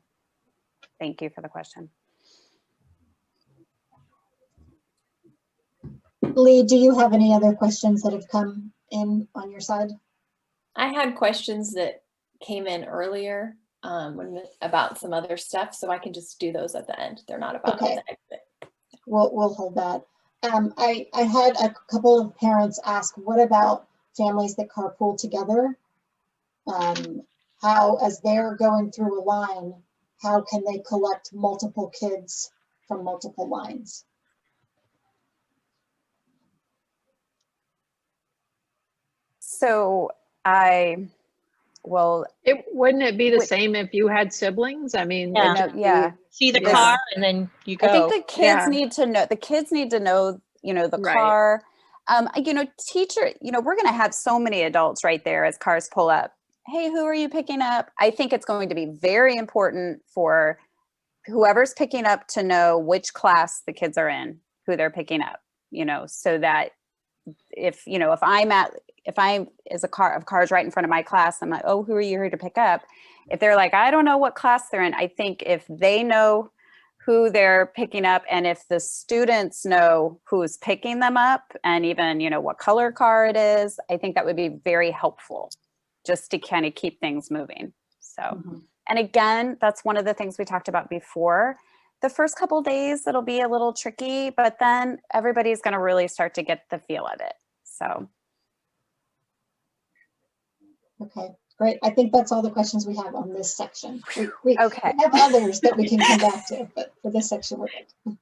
thank you for the question. Lee, do you have any other questions that have come in on your side? I had questions that came in earlier about some other stuff, so I can just do those at the end. They're not about the exit. We'll hold that. I had a couple of parents ask, what about families that carpool together? How, as they're going through a line, how can they collect multiple kids from multiple lines? So wouldn't it be the same if you had siblings? I mean, see the car and then you go. I think the kids need to know. The kids need to know, the car. Teacher. We're going to have so many adults right there as cars pull up. Hey, who are you picking up? I think it's going to be very important for whoever's picking up to know which class the kids are in, who they're picking up. So that if I'm as a car of cars right in front of my class, I'm like, oh, who are you here to pick up? If they're like, I don't know what class they're in, I think if they know who they're picking up, and if the students know who's picking them up, and even, what color car it is, I think that would be very helpful just to kind of keep things moving. So, and again, that's one of the things we talked about before. The first couple of days, it'll be a little tricky, but then everybody's going to really start to get the feel of it. So. Okay, great. I think that's all the questions we have on this section. We have others that we can come back to, but for this section, we're good.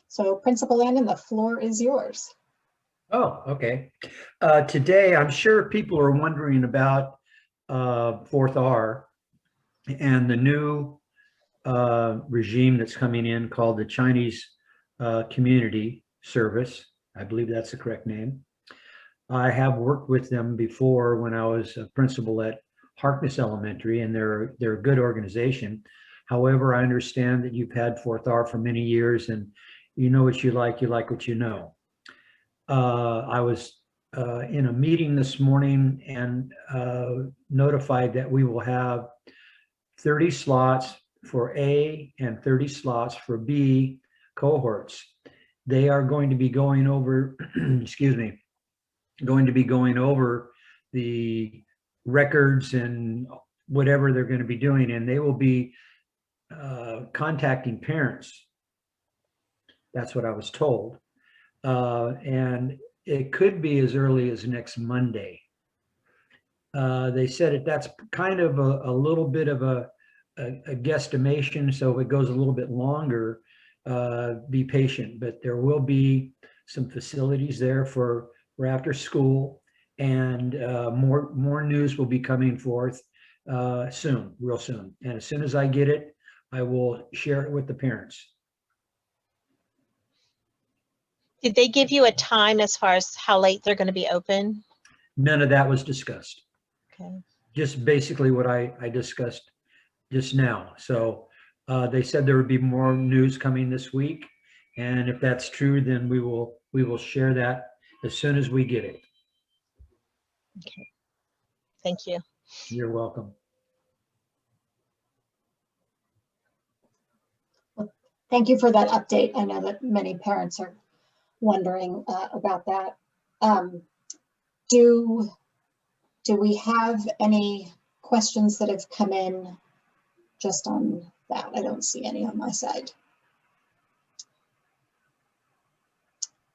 So Principal Landon, the floor is yours. Oh, okay. Today, I'm sure people are wondering about 4th R and the new regime that's coming in called the Chinese Community Service. I believe that's the correct name. I have worked with them before when I was a principal at Harkness Elementary, and they're a good organization. However, I understand that you've had 4th R for many years, and you know what you like what you know. I was in a meeting this morning and notified that we will have 30 slots for A and 30 slots for B cohorts. They are going to be going over, going over the records and whatever they're going to be doing, and they will be contacting parents That's what I was told. And it could be as early as next Monday. They said that's kind of a little bit of a guesstimation. So if it goes a little bit longer, be patient. But there will be some facilities there for after school, and more news will be coming forth soon, real soon. And as soon as I get it, I will share it with the parents. Did they give you a time as far as how late they're going to be open? None of that was discussed. Okay. Just basically what I discussed just now. So they said there would be more news coming this week. And if that's true, then we will share that as soon as we get it. Okay. Thank you. You're welcome. Thank you for that update. I know that many parents are wondering about that. Do we have any questions that have come in just on that? I don't see any on my side.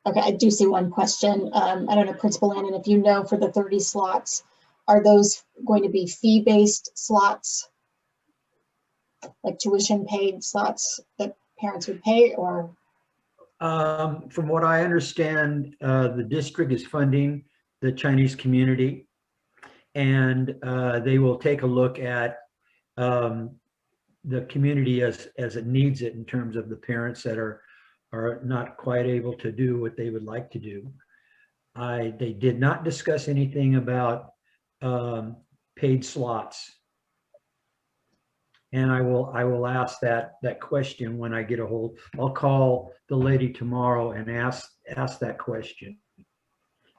Okay, I do see one question. I don't know, Principal Lannon, if you know, for the 30 slots, are those going to be fee-based slots, like tuition paid slots that parents would pay, or? From what I understand, the district is funding the Chinese community, and they will take a look at the community as it needs it in terms of the parents that are not quite able to do what they would like to do. They did not discuss anything about paid slots. And I will ask that question when I get a hold. I'll call the lady tomorrow and ask that question.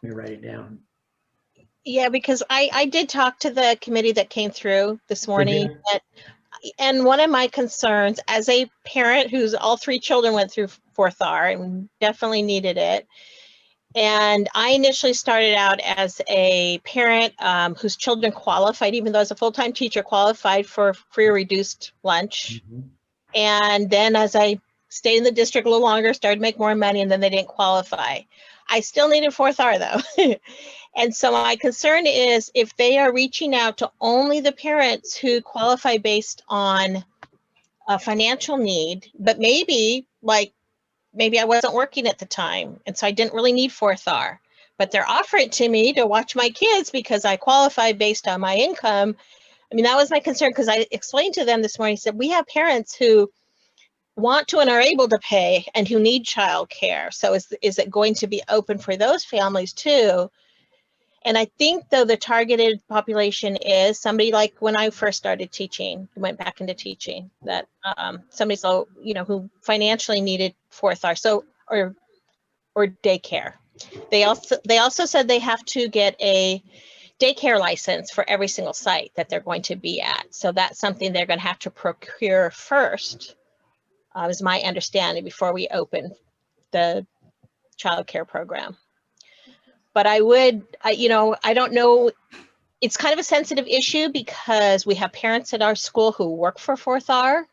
Let me write it down. Yeah, because I did talk to the committee that came through this morning. And one of my concerns as a parent whose all 3 children went through 4th R and definitely needed it. And I initially started out as a parent whose children qualified, even though as a full-time teacher, qualified for free or reduced lunch. Mm-hmm. And then as I stayed in the district a little longer, started to make more money, and then they didn't qualify. I still needed 4th R though. And so my concern is if they are reaching out to only the parents who qualify based on a financial need, but maybe I wasn't working at the time, and so I didn't really need 4th R, but they're offering it to me to watch my kids because I qualify based on my income. I mean, that was my concern, because I explained to them this morning, I said, we have parents who want to and are able to pay and who need childcare. So is it going to be open for those families too? And I think though the targeted population is somebody like when I first started teaching, went back into teaching, that somebody so who financially needed 4th R, so or daycare. They also said they have to get a daycare license for every single site that they're going to be at. So that's something they're going to have to procure first, is my understanding, before we open the child care program. But I don't know, it's kind of a sensitive issue because we have parents at our school who work for 4th R,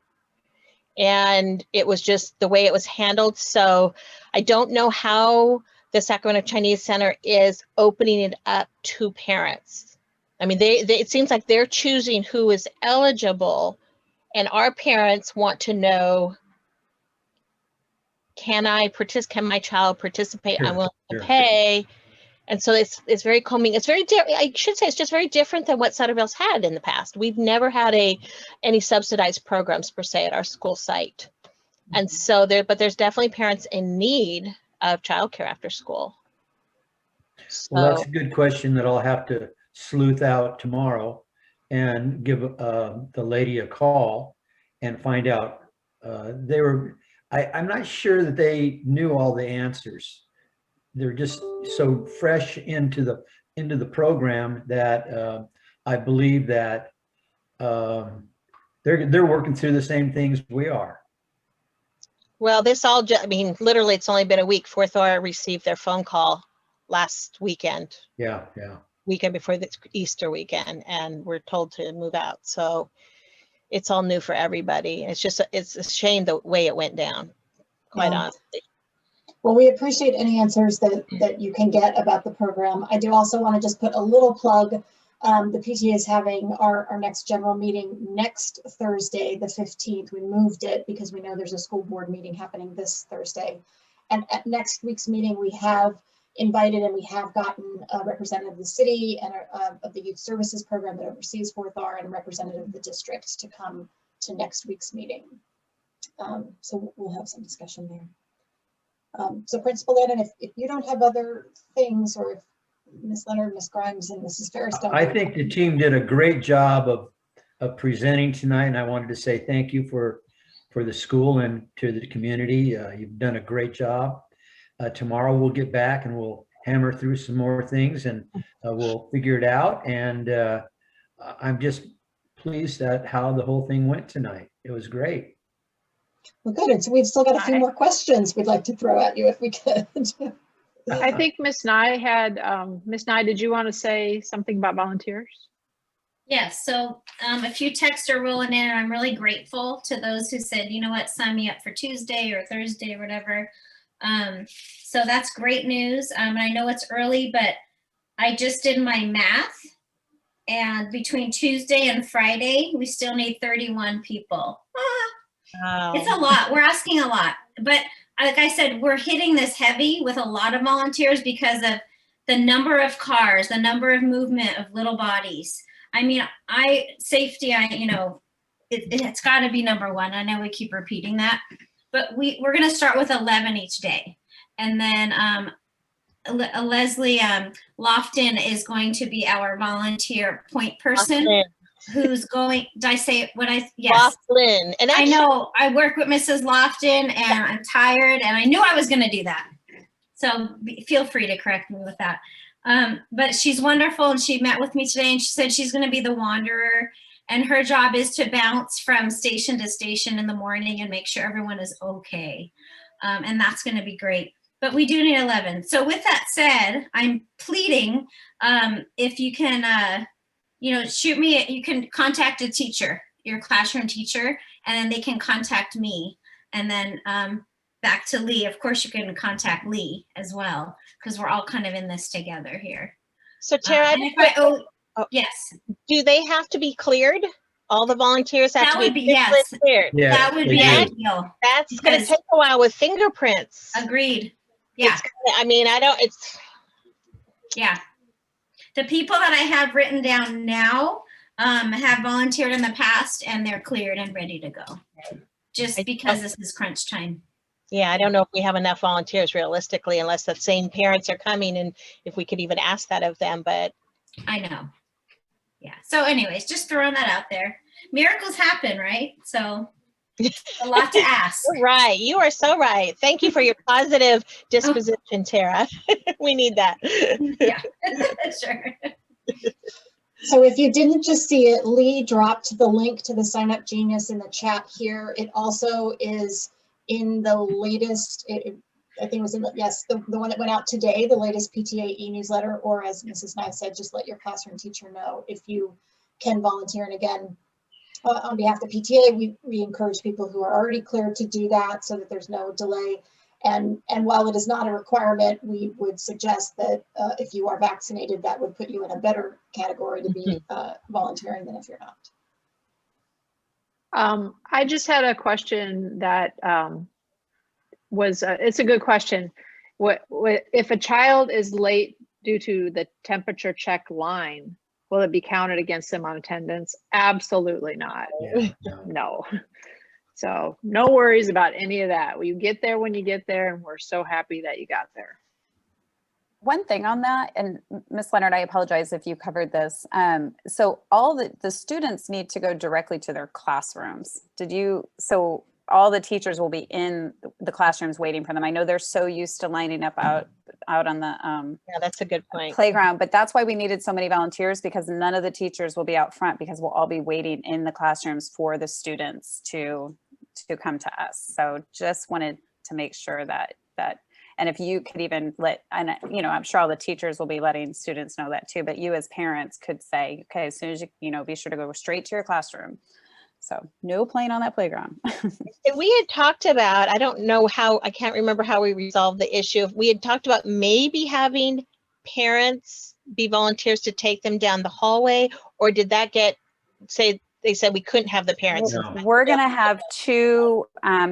and it was just the way it was handled. So I don't know how the Sacramento Chinese Center is opening it up to parents. I mean, it seems like they're choosing who is eligible, and our parents want to know, can my child participate? Sure, I'm willing to sure. pay. And so it's very calming. It's very I should say it's just very different than what Sutterville's had in the past. We've never had any subsidized programs per se at our school site. And so there's definitely parents in need of childcare after school. So, Well, that's a good question that I'll have to sleuth out tomorrow and give the lady a call and find out. I'm not sure that they knew all the answers. They're just so fresh into the program that I believe that they're working through the same things we are. well, literally it's only been a week. 4th R received their phone call last weekend. Yeah. Weekend before the Easter weekend, and we're told to move out. So it's all new for everybody. It's a shame the way it went down, quite honestly. Well, we appreciate any answers that you can get about the program. I do also want to just put a little plug. The PTA is having our next general meeting next Thursday, the 15th. We moved it because we know there's a school board meeting happening this Thursday. And at next week's meeting, we have invited and we have gotten a representative of the city and of the youth services program that oversees 4th-R and a representative of the district to come to next week's meeting. So we'll have some discussion there. So Principal Lennon, if you don't have other things, or if Ms. Leonard, Ms. Grimes, and Mrs. Ferris don't. I think the team did a great job of presenting tonight, and I wanted to say thank you for the school and to the community. You've done a great job. Tomorrow we'll get back and we'll hammer through some more things, and we'll figure it out. And I'm just pleased at how the whole thing went tonight. It was great. Well, good. And so we've still got a few more questions we'd like to throw at you if we could. I think Miss Nye had, Miss Nye, did you want to say something about volunteers? Yes, so a few texts are rolling in, and I'm really grateful to those who said, you know what, sign me up for Tuesday or Thursday or whatever. So that's great news. And I know it's early, but I just did my math, and between Tuesday and Friday, we still need 31 people. Wow. It's a lot. We're asking a lot, but like I said, we're hitting this heavy with a lot of volunteers because of the number of cars, the number of movement of little bodies. I mean, safety, you know, it's got to be number one. I know we keep repeating that, but we're going to start with 11 each day. And then Leslie Lofton is going to be our volunteer point person. Lofton. Who's going, did I say what yes. Lofton. And I know I work with Mrs. Lofton, and I'm tired, and I knew I was going to do that. So feel free to correct me with that. But she's wonderful, and she met with me today, and she said she's going to be the wanderer, and her job is to bounce from station to station in the morning and make sure everyone is okay. And that's going to be great. But we do need 11. So with that said, I'm pleading if you can, you know, shoot me, you can contact a teacher, your classroom teacher, and then they can contact me. And then back to Lee, of course you can contact Lee as well, because we're all kind of in this together here. So Tara, yes. Do they have to be cleared? All the volunteers have to be yes. cleared? Yeah, That would be ideal. That's going to take a while with fingerprints. Agreed. Yeah. Yeah. The people that I have written down now have volunteered in the past, and they're cleared and ready to go. Just because this is crunch time. Yeah, I don't know if we have enough volunteers realistically, unless the same parents are coming, and if we could even ask that of them, but. I know. Yeah. So anyways, just throwing that out there. Miracles happen, right? So a lot to ask. Right. You are so right. Thank you for your positive disposition, Tara. We need that. Yeah, sure. So if you didn't just see it, Lee dropped the link to the Sign Up Genius in the chat here. It also is in the latest, I think it was in the one that went out today, the latest PTA e-newsletter, or as Mrs. Nye said, just let your classroom teacher know if you can volunteer. And again, on behalf of the PTA, we encourage people who are already cleared to do that so that there's no delay. And while it is not a requirement, we would suggest that if you are vaccinated, that would put you in a better category to be volunteering than if you're not. I just had a question that it's a good question. What if a child is late due to the temperature check line? Will it be counted against them on attendance? Absolutely not. Yeah, No. So no worries about any of that. Well, you get there when you get there, and we're so happy that you got there. One thing on that, and Ms. Leonard, I apologize if you covered this. So all the students need to go directly to their classrooms. So all the teachers will be in the classrooms waiting for them. I know they're so used to lining up out on the yeah, that's a good point. Playground, but that's why we needed so many volunteers, because none of the teachers will be out front, because we'll all be waiting in the classrooms for the students to come to us. So just wanted to make sure that and if you could even and you know, I'm sure all the teachers will be letting students know that too, but you as parents could say, okay, as soon as you be sure to go straight to your classroom. So no playing on that playground. And we had talked about, I don't know how, I can't remember how we resolved the issue. We had talked about maybe having parents be volunteers to take them down the hallway, or did that get, they said we couldn't have the parents? No. We're going to have two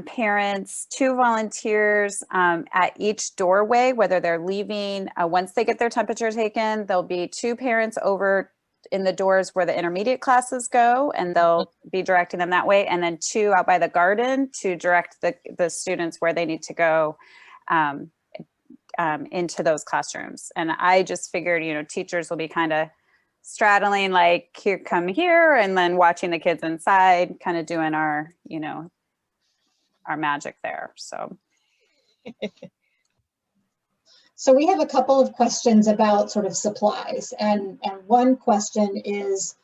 parents, two volunteers at each doorway, whether they're leaving. Once they get their temperature taken, there'll be two parents over in the doors where the intermediate classes go, and they'll be directing them that way. And then two out by the garden to direct the students where they need to go into those classrooms. And I just figured, you know, teachers will be kind of straddling, like, here, come here, and then watching the kids inside, kind of doing our, you know, our magic there. So. So we have a couple of questions about sort of supplies, and one question is,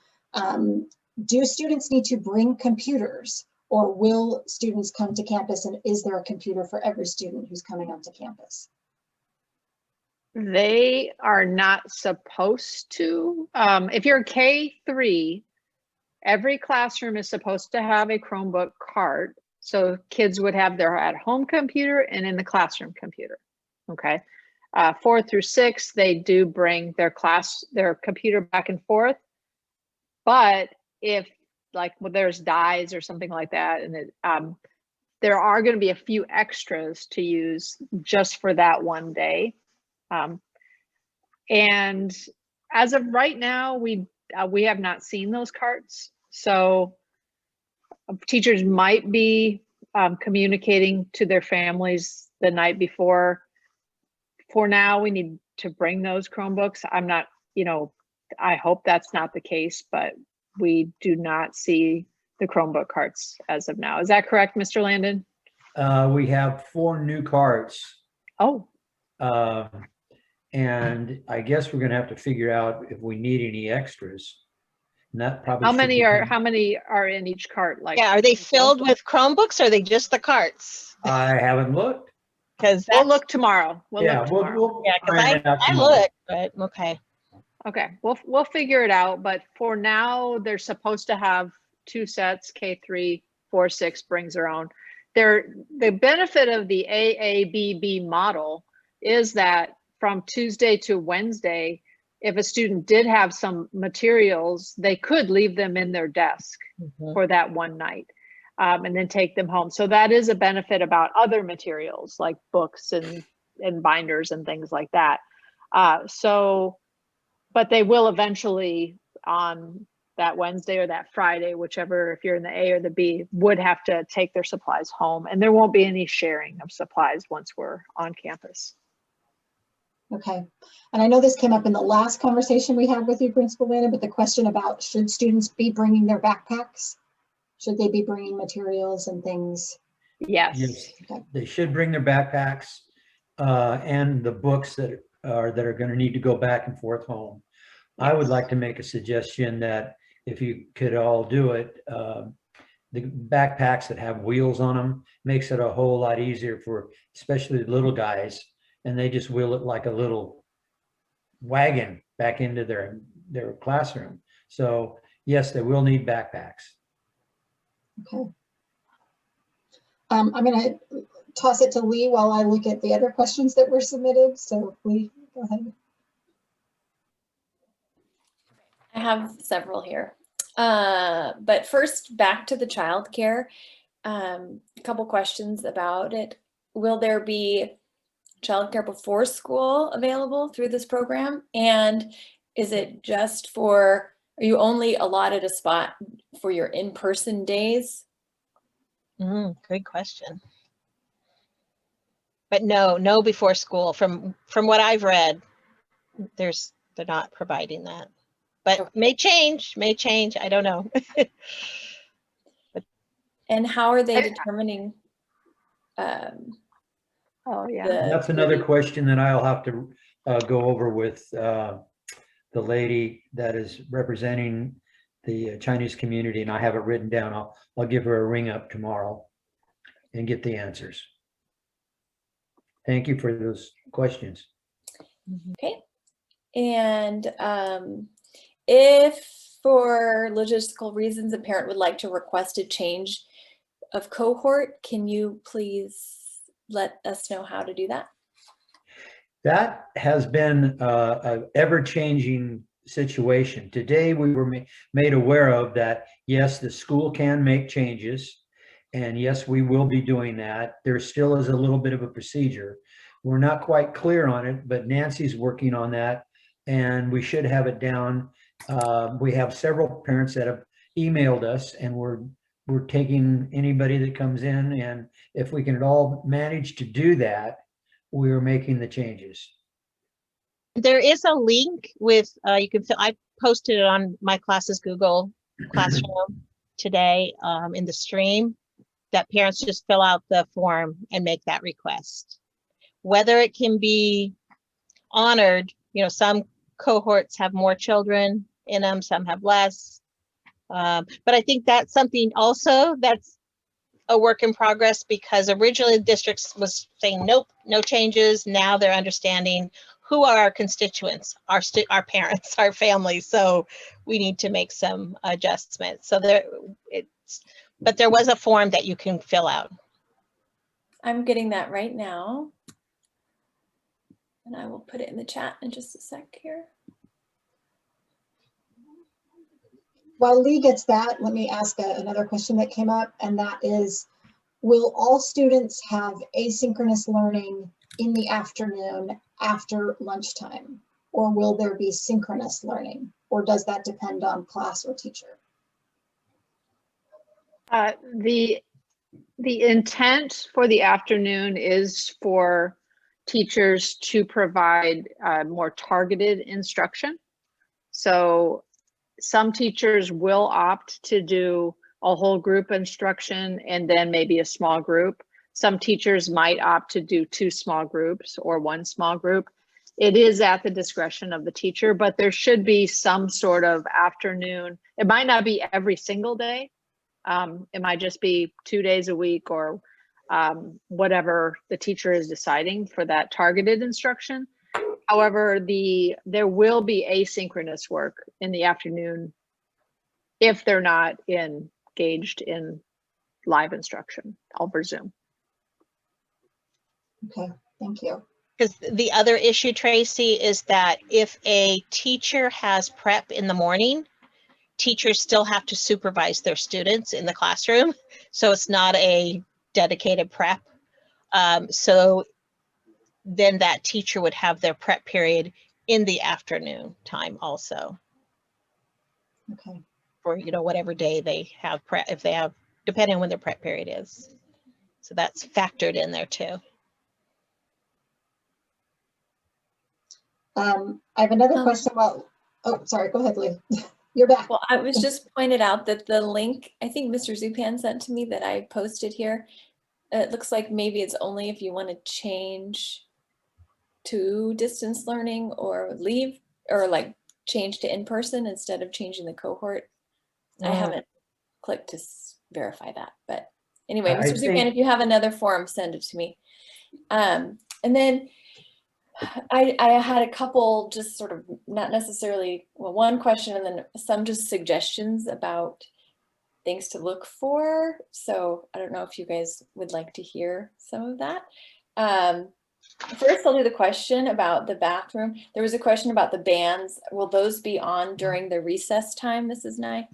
do students need to bring computers, or will students come to campus, and is there a computer for every student who's coming onto campus? They are not supposed to. If you're K-3, every classroom is supposed to have a Chromebook cart. So kids would have their at-home computer and in the classroom computer, okay? 4 through 6, they do bring their computer back and forth. But if, like, well, there's dyes or something like that, and there are going to be a few extras to use just for that one day. And as of right now, we have not seen those carts. So teachers might be communicating to their families the night before. For now, we need to bring those Chromebooks. I'm not, you know, I hope that's not the case, but we do not see the Chromebook carts as of now. Is that correct, Mr. Landon? We have 4 new carts. Oh. And I guess we're going to have to figure out if we need any extras. And that probably How many are in each cart? Like, Yeah, are they filled with Chromebooks, or are they just the carts? I haven't looked. Because we'll look tomorrow. We'll yeah, because I looked, but okay. Okay, we'll figure it out. But for now, they're supposed to have 2 sets. K3, 4, 6 brings their own. The benefit of the AABB model is that from Tuesday to Wednesday, if a student did have some materials, they could leave them in their desk for that one night. And then take them home. So that is a benefit about other materials like books and binders and things like that. But they will eventually, on that Wednesday or that Friday, whichever, if you're in the A or the B, would have to take their supplies home. And there won't be any sharing of supplies once we're on campus. Okay, and I know this came up in the last conversation we had with you, Principal Landon, but the question about, should students be bringing their backpacks? Should they be bringing materials and things? Yes. Okay. They should bring their backpacks and the books that are going to need to go back and forth home. Yes. I would like to make a suggestion that if you could all do it, the backpacks that have wheels on them makes it a whole lot easier for especially the little guys, and they just wheel it like a little wagon back into their classroom. So yes, they will need backpacks. Okay. I'm going to toss it to Lee while I look at the other questions that were submitted. So Lee, go ahead. I have several here. But first, back to the childcare. A couple questions about it. Will there be childcare before school available through this program? And is it just for, are you only allotted a spot for your in-person days? Good question. But no before school. From what I've read, they're not providing that. But may change. I don't know. And how are they determining? Oh yeah, that's another question that I'll have to go over with the lady that is representing the Chinese community, and I have it written down. I'll give her a ring up tomorrow and get the answers. Thank you for those questions. Okay. And if for logistical reasons, a parent would like to request a change of cohort, can you please let us know how to do that? That has been a ever-changing situation. Today, we were made aware of that, yes, the school can make changes, and yes, we will be doing that. There still is a little bit of a procedure. We're not quite clear on it, but Nancy's working on that, and we should have it down. We have several parents that have emailed us, and we're taking anybody that comes in, and if we can at all manage to do that, we are making the changes. There is a link with, you can, I posted it on my class's Google Classroom today in the stream, that parents just fill out the form and make that request. Whether it can be honored, you know, some cohorts have more children in them, some have less. But I think that's something also that's a work in progress, because originally the districts was saying, nope, no changes. Now they're understanding who are our constituents, our parents, our families. So we need to make some adjustments. So but there was a form that you can fill out. I'm getting that right now. And I will put it in the chat in just a sec here. While Lee gets that, let me ask another question that came up, and that is, will all students have asynchronous learning in the afternoon after lunchtime? Or will there be synchronous learning? Or does that depend on class or teacher? The intent for the afternoon is for teachers to provide more targeted instruction. So some teachers will opt to do a whole group instruction and then maybe a small group. Some teachers might opt to do 2 small groups or 1 small group. It is at the discretion of the teacher, but there should be some sort of afternoon. It might not be every single day. It might just be 2 days a week, or whatever the teacher is deciding for that targeted instruction. However, there will be asynchronous work in the afternoon if they're not engaged in live instruction over Zoom. Okay, thank you. Because the other issue, Tracy, is that if a teacher has prep in the morning, teachers still have to supervise their students in the classroom. So it's not a dedicated prep. So then that teacher would have their prep period in the afternoon time also. Okay. For, you know, whatever day they have prep, if they have, depending on when their prep period is. So that's factored in there too. I have another question about, oh, sorry, go ahead, Lee. You're back. Well, I was just pointed out that the link, I think Mr. Zupan sent to me that I posted here, it looks like maybe it's only if you want to change to distance learning or leave, or like change to in-person instead of changing the cohort. I haven't clicked to verify that, but anyway, Mr. Zupan, if you have another form, send it to me. And then I had a couple just sort of not necessarily, well, one question and then some just suggestions about things to look for. So I don't know if you guys would like to hear some of that. First, I'll do the question about the bathroom. There was a question about the bands. Will those be on during the recess time, Mrs. Nye?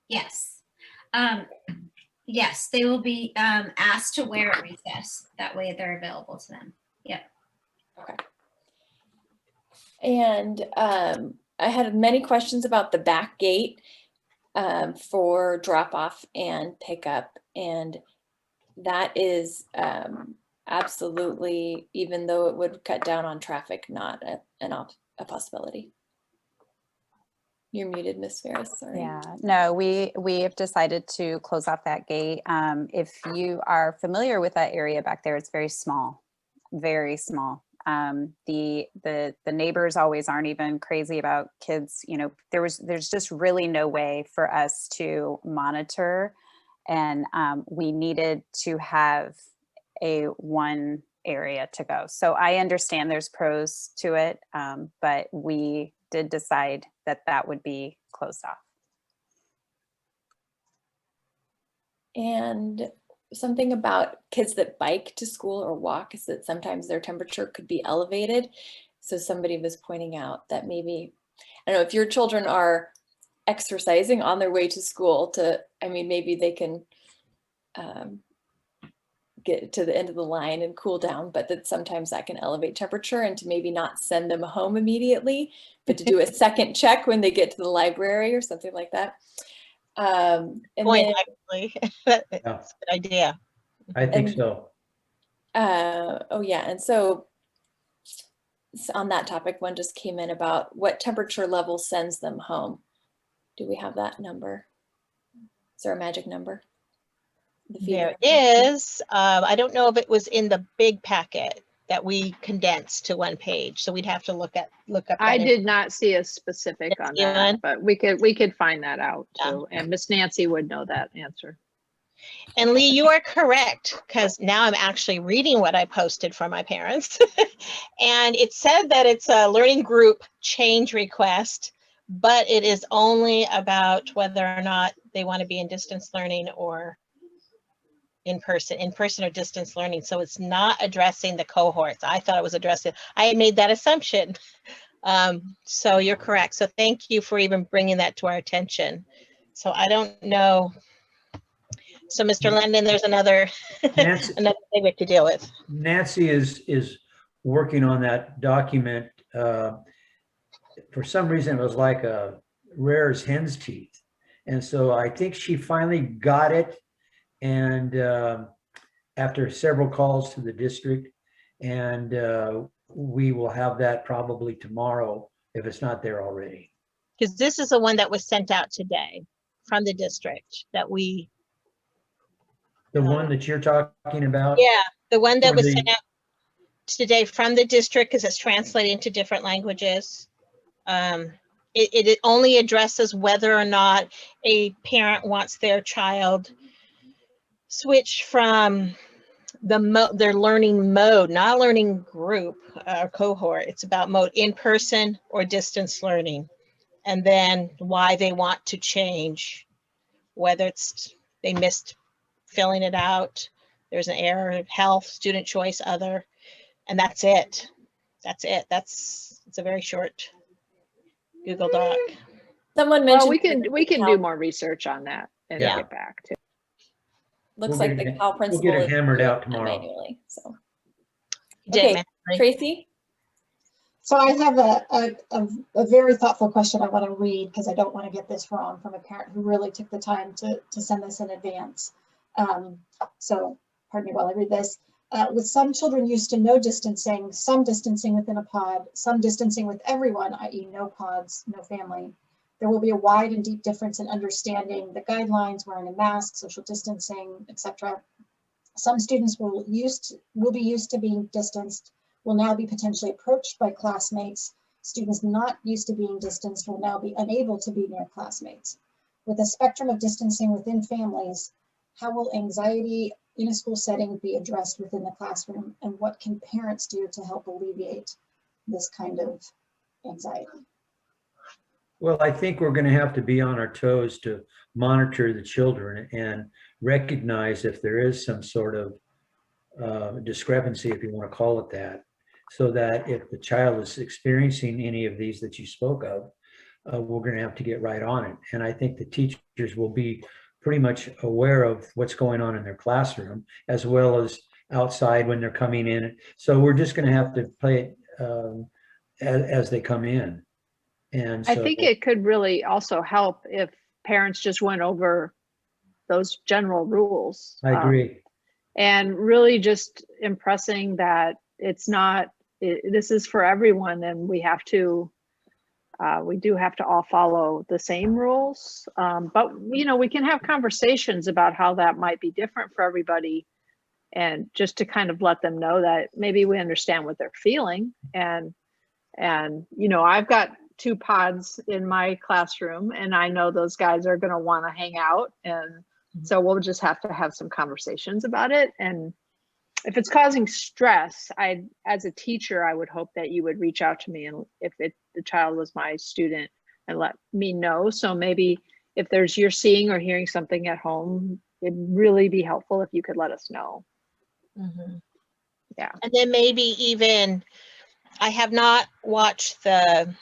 Yes. Yes, they will be asked to wear at recess. That way they're available to them. Yep. Okay. And I had many questions about the back gate for drop off and pickup. And that is absolutely, even though it would cut down on traffic, not a possibility. You're muted, Miss Ferris, sorry. Yeah, no, we have decided to close off that gate. If you are familiar with that area back there, it's very small, very small. The neighbors always aren't even crazy about kids. You know, there's just really no way for us to monitor, and we needed to have one area to go. So I understand there's pros to it, but we did decide that that would be closed off. And something about kids that bike to school or walk is that sometimes their temperature could be elevated. So somebody was pointing out that maybe, I don't know, if your children are exercising on their way to school maybe they can get to the end of the line and cool down, but that sometimes that can elevate temperature, and to maybe not send them home immediately, but to do a second check when they get to the library or something like that. And Point, then, actually. That's a good idea. I think so. oh yeah, and so on that topic, one just came in about what temperature level sends them home. Do we have that number? Is there a magic number? There is. I don't know if it was in the big packet that we condensed to one page, so we'd have to look up. I did not see a specific on that, but we could find that out too. And Miss Nancy would know that answer. And Lee, you are correct, because now I'm actually reading what I posted for my parents. And it said that it's a learning group change request, but it is only about whether or not they want to be in distance learning or in person or distance learning. So it's not addressing the cohorts. I thought it was addressing, I had made that assumption. So you're correct. So thank you for even bringing that to our attention. So I don't know. So Mr. London, there's another Nancy, another thing we have to deal with. Nancy is working on that document. For some reason, it was like a rare as hen's teeth. And so I think she finally got it. And after several calls to the district, and we will have that probably tomorrow if it's not there already. Because this is the one that was sent out today from the district that we. The one that you're talking about? Yeah, the one that Or was the- sent out today from the district, because it's translated into different languages. It only addresses whether or not a parent wants their child switch from their learning mode, not learning group or cohort. It's about mode in person or distance learning, and then why they want to change, whether it's they missed filling it out, there's an error, health, student choice, other, and that's it. That's it. It's a very short Google Doc. Someone mentioned Well, we can do more research on that and Yeah. get back to. Looks We'll like get the it- Cal we'll principal get it is hammered doing out that tomorrow. manually. So Did okay, Tracy. So I have a very thoughtful question I want to read, because I don't want to get this wrong, from a parent who really took the time to send this in advance. So pardon me while I read this. With some children used to no distancing, some distancing within a pod, some distancing with everyone, i.e. no pods, no family, there will be a wide and deep difference in understanding the guidelines, wearing a mask, social distancing, etc. Some students will be used to being distanced, will now be potentially approached by classmates. Students not used to being distanced will now be unable to be near classmates. With a spectrum of distancing within families, how will anxiety in a school setting be addressed within the classroom, and what can parents do to help alleviate this kind of anxiety? Well, I think we're going to have to be on our toes to monitor the children and recognize if there is some sort of discrepancy, if you want to call it that, so that if the child is experiencing any of these that you spoke of, we're going to have to get right on it. And I think the teachers will be pretty much aware of what's going on in their classroom, as well as outside when they're coming in. So we're just going to have to play it as they come in. And so, I think it could really also help if parents just went over those general rules. I agree. And really just impressing that it's not, this is for everyone, and we do have to all follow the same rules. But, we can have conversations about how that might be different for everybody, and just to kind of let them know that maybe we understand what they're feeling. And I've got 2 pods in my classroom, and I know those guys are going to want to hang out. And so we'll just have to have some conversations about it. And if it's causing stress, as a teacher, I would hope that you would reach out to me. And if the child was my student and let me know. So maybe if you're seeing or hearing something at home, it'd really be helpful if you could let us know. Yeah. And then maybe even, I have not watched the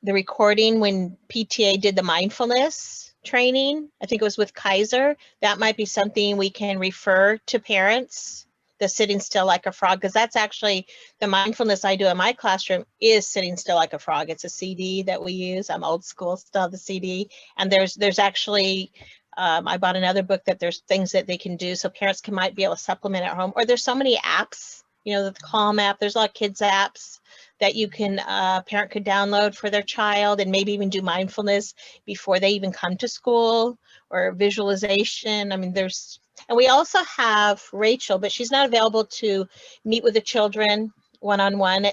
recording when PTA did the mindfulness training. I think it was with Kaiser. That might be something we can refer to parents, the sitting still like a frog, because that's actually the mindfulness I do in my classroom is sitting still like a frog. It's a CD that we use. I'm old school, still the CD. And there's actually, I bought another book that there's things that they can do so parents might be able to supplement at home. Or there's so many apps, you know, the Calm app, there's a lot of kids apps that you can, parent could download for their child and maybe even do mindfulness before they even come to school, or visualization. I mean, and we also have Rachel, but she's not available to meet with the children one-on-one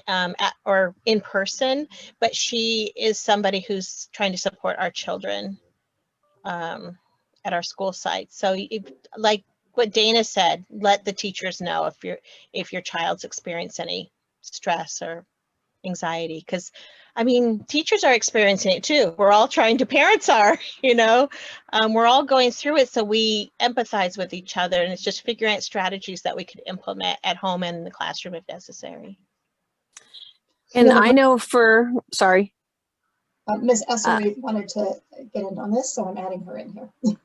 or in person, but she is somebody who's trying to support our children at our school site. So like what Dana said, let the teachers know if your child's experiencing any stress or anxiety, because I mean, teachers are experiencing it too. We're all parents are, you know, we're all going through it. So we empathize with each other, and it's just figuring out strategies that we could implement at home and in the classroom if necessary. And I know sorry. Ms. Essery wanted to get in on this, so I'm adding her in here.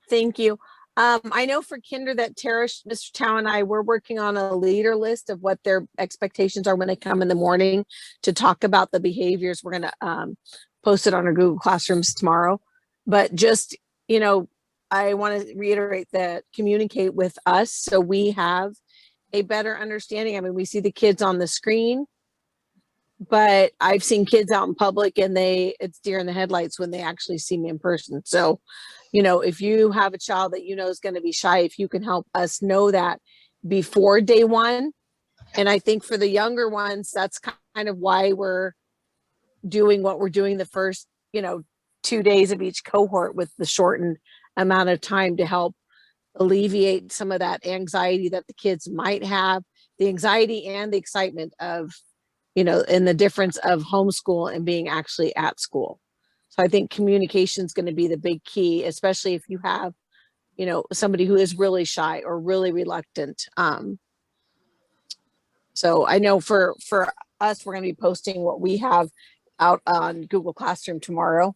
Thank you. I know for kinder that Tara, Mr. Tao and I, we're working on a leader list of what their expectations are when they come in the morning to talk about the behaviors. We're going to post it on our Google Classrooms tomorrow. But just, you know, I want to reiterate that communicate with us so we have a better understanding. I mean, we see the kids on the screen, but I've seen kids out in public and it's deer in the headlights when they actually see me in person. So, you know, if you have a child that you know is going to be shy, if you can help us know that before day one. And I think for the younger ones, that's kind of why we're doing what we're doing the first, you know, 2 days of each cohort with the shortened amount of time to help alleviate some of that anxiety that the kids might have, the anxiety and the excitement of, you know, and the difference of homeschool and being actually at school. So I think communication is going to be the big key, especially if you have, you know, somebody who is really shy or really reluctant. So I know for us, we're going to be posting what we have out on Google Classroom tomorrow,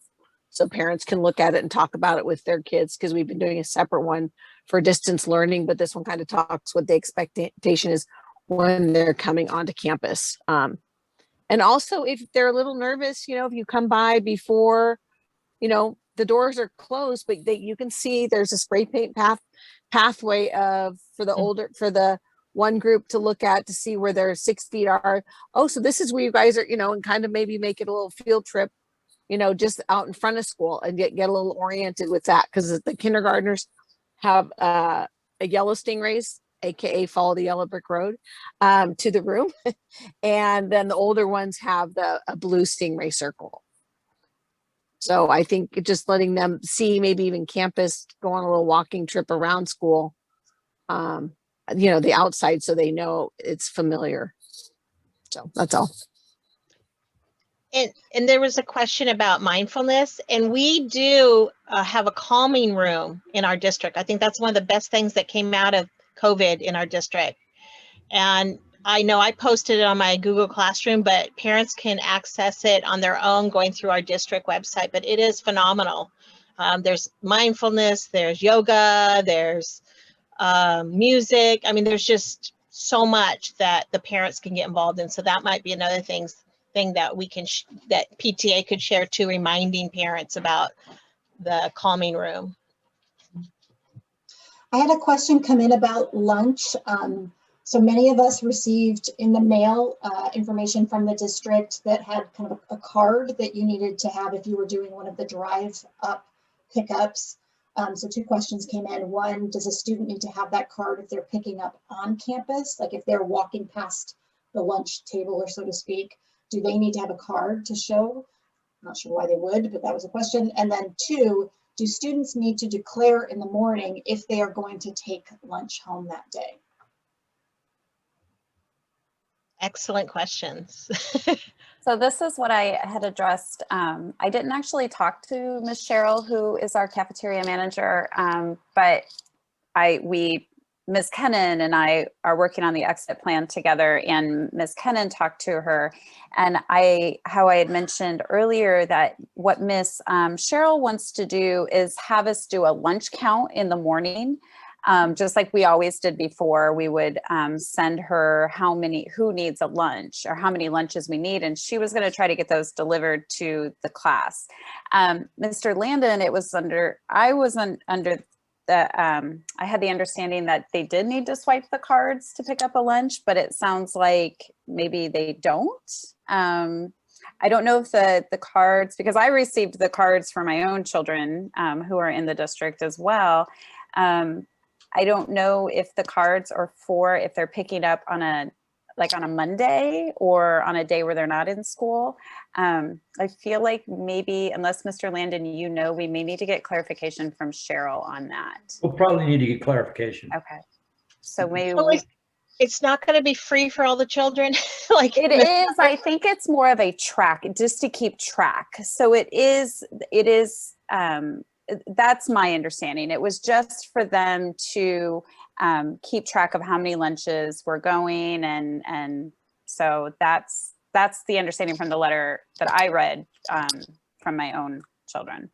so parents can look at it and talk about it with their kids, because we've been doing a separate one for distance learning, but this one kind of talks what the expectation is when they're coming onto campus. And also, if they're a little nervous, you know, if you come by before, you know, the doors are closed, but you can see there's a spray paint pathway for the one group to look at to see where their 6 feet are. Oh, so this is where you guys are, you know, and kind of maybe make it a little field trip, you know, just out in front of school and get a little oriented with that, because the kindergartners have a yellow stingrays, AKA follow the yellow brick road, to the room. And then the older ones have a blue stingray circle. So I think just letting them see maybe even campus, go on a little walking trip around school, you know, the outside, so they know it's familiar. So that's all. And there was a question about mindfulness, and we do have a calming room in our district. I think that's one of the best things that came out of COVID in our district. And I know I posted it on my Google Classroom, but parents can access it on their own going through our district website, but it is phenomenal. There's mindfulness, there's yoga, there's music. I mean, there's just so much that the parents can get involved in. So that might be another thing that we can, that PTA could share too, reminding parents about the calming room. I had a question come in about lunch. So many of us received in the mail information from the district that had kind of a card that you needed to have if you were doing one of the drive up pickups. So 2 questions came in. One, does a student need to have that card if they're picking up on campus? Like if they're walking past the lunch table, or so to speak, do they need to have a card to show? I'm not sure why they would, but that was a question. And then 2, do students need to declare in the morning if they are going to take lunch home that day? Excellent questions. So this is what I had addressed. I didn't actually talk to Ms. Cheryl, who is our cafeteria manager, but Ms. Kennan and I are working on the exit plan together, and Ms. Kennan talked to her, and how I had mentioned earlier that what Ms. Cheryl wants to do is have us do a lunch count in the morning. Just like we always did before, we would send her who needs a lunch or how many lunches we need. And she was going to try to get those delivered to the class. Mr. Landon, I had the understanding that they did need to swipe the cards to pick up a lunch, but it sounds like maybe they don't. I don't know if the cards, because I received the cards for my own children who are in the district as well. I don't know if the cards are if they're picking up on a Monday or on a day where they're not in school. I feel like maybe, unless Mr. Landon, we may need to get clarification from Cheryl on that. We'll probably need to get clarification. Okay. So maybe it's not going to be free for all the children. Like it is. I think it's more of a track, just to keep track. So it is. That's my understanding. It was just for them to keep track of how many lunches were going, and so that's the understanding from the letter that I read from my own children.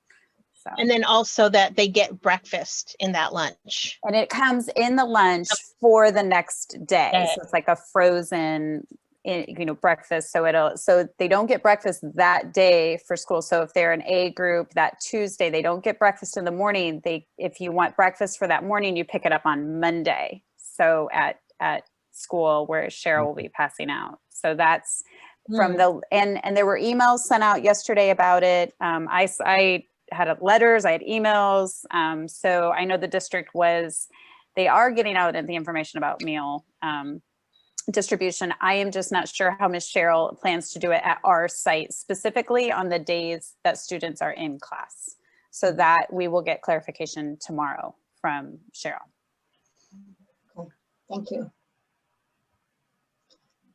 So. And then also that they get breakfast in that lunch. And it comes in the lunch for the next day. So it's like a frozen breakfast. So they don't get breakfast that day for school. So if they're an A group that Tuesday, they don't get breakfast in the morning. If you want breakfast for that morning, you pick it up on Monday. So at school where Cheryl will be passing out. So that's from and there were emails sent out yesterday about it. I had letters, I had emails. So I know the district they are getting out the information about meal distribution. I am just not sure how Ms. Cheryl plans to do it at our site, specifically on the days that students are in class. So that we will get clarification tomorrow from Cheryl. Okay, thank you.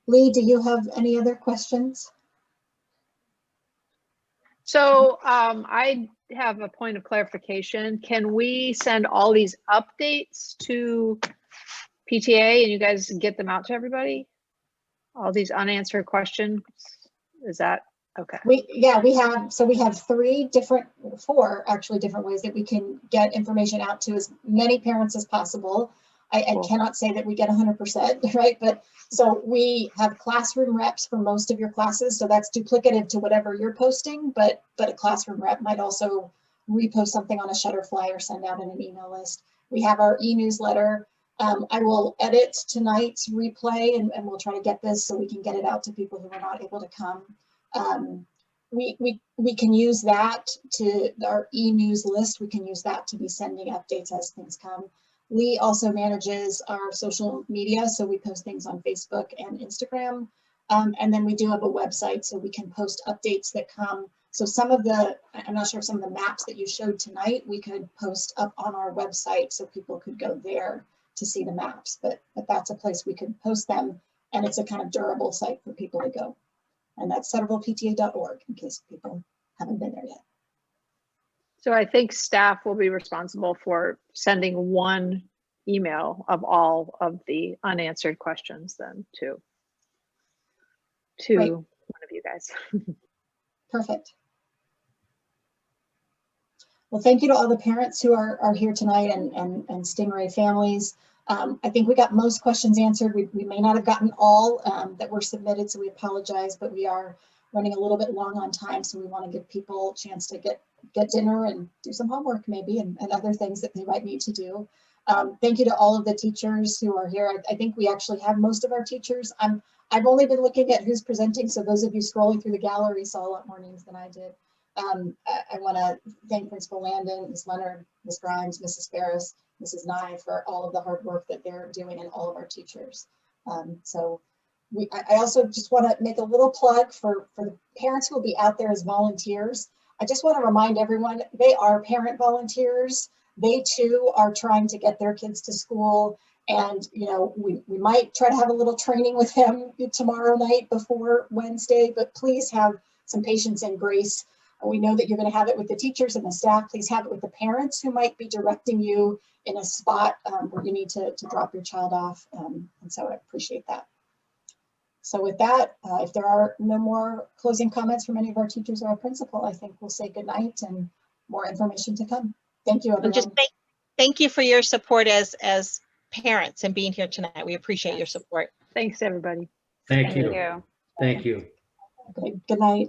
Lee, do you have any other questions? So I have a point of clarification. Can we send all these updates to PTA and you guys get them out to everybody? All these unanswered questions? Is that okay? We have 4 actually different ways that we can get information out to as many parents as possible. I cannot say that we get 100%, right? But so we have classroom reps for most of your classes. So that's duplicative to whatever you're posting, but a classroom rep might also repost something on a Shutterfly or send out in an email list. We have our e-newsletter. I will edit tonight's replay and we'll try to get this so we can get it out to people who are not able to come. We can use that to our e-news list. We can use that to be sending updates as things come. Lee also manages our social media, so we post things on Facebook and Instagram. And then we do have a website, so we can post updates that come. So I'm not sure if some of the maps that you showed tonight, we could post up on our website so people could go there to see the maps, but that's a place we could post them, and it's a kind of durable site for people to go. And that's centervillepta.org in case people haven't been there yet. So I think staff will be responsible for sending one email of all of the unanswered questions then to Great. One of you guys. Perfect. Well, thank you to all the parents who are here tonight and Stingray families. I think we got most questions answered. We may not have gotten all that were submitted, so we apologize, but we are running a little bit long on time, so we want to give people a chance to get dinner and do some homework maybe and other things that they might need to do. Thank you to all of the teachers who are here. I think we actually have most of our teachers. I've only been looking at who's presenting, so those of you scrolling through the gallery saw a lot more names than I did. I want to thank Principal Landon, Ms. Leonard, Ms. Grimes, Mrs. Ferris, Mrs. Nye for all of the hard work that they're doing, and all of our teachers. I also just want to make a little plug for the parents who will be out there as volunteers. I just want to remind everyone, they are parent volunteers. They too are trying to get their kids to school, And, you know, we might try to have a little training with him tomorrow night before Wednesday, but please have some patience and grace. We know that you're going to have it with the teachers and the staff. Please have it with the parents who might be directing you in a spot where you need to drop your child off. And so I appreciate that. So with that, if there are no more closing comments from any of our teachers or our principal, I think we'll say good night and more information to come. Thank you, everyone. And just thank you for your support as parents and being here tonight. We appreciate your support. Thanks, everybody. Thank Thank you. you. Thank you. Okay, good night.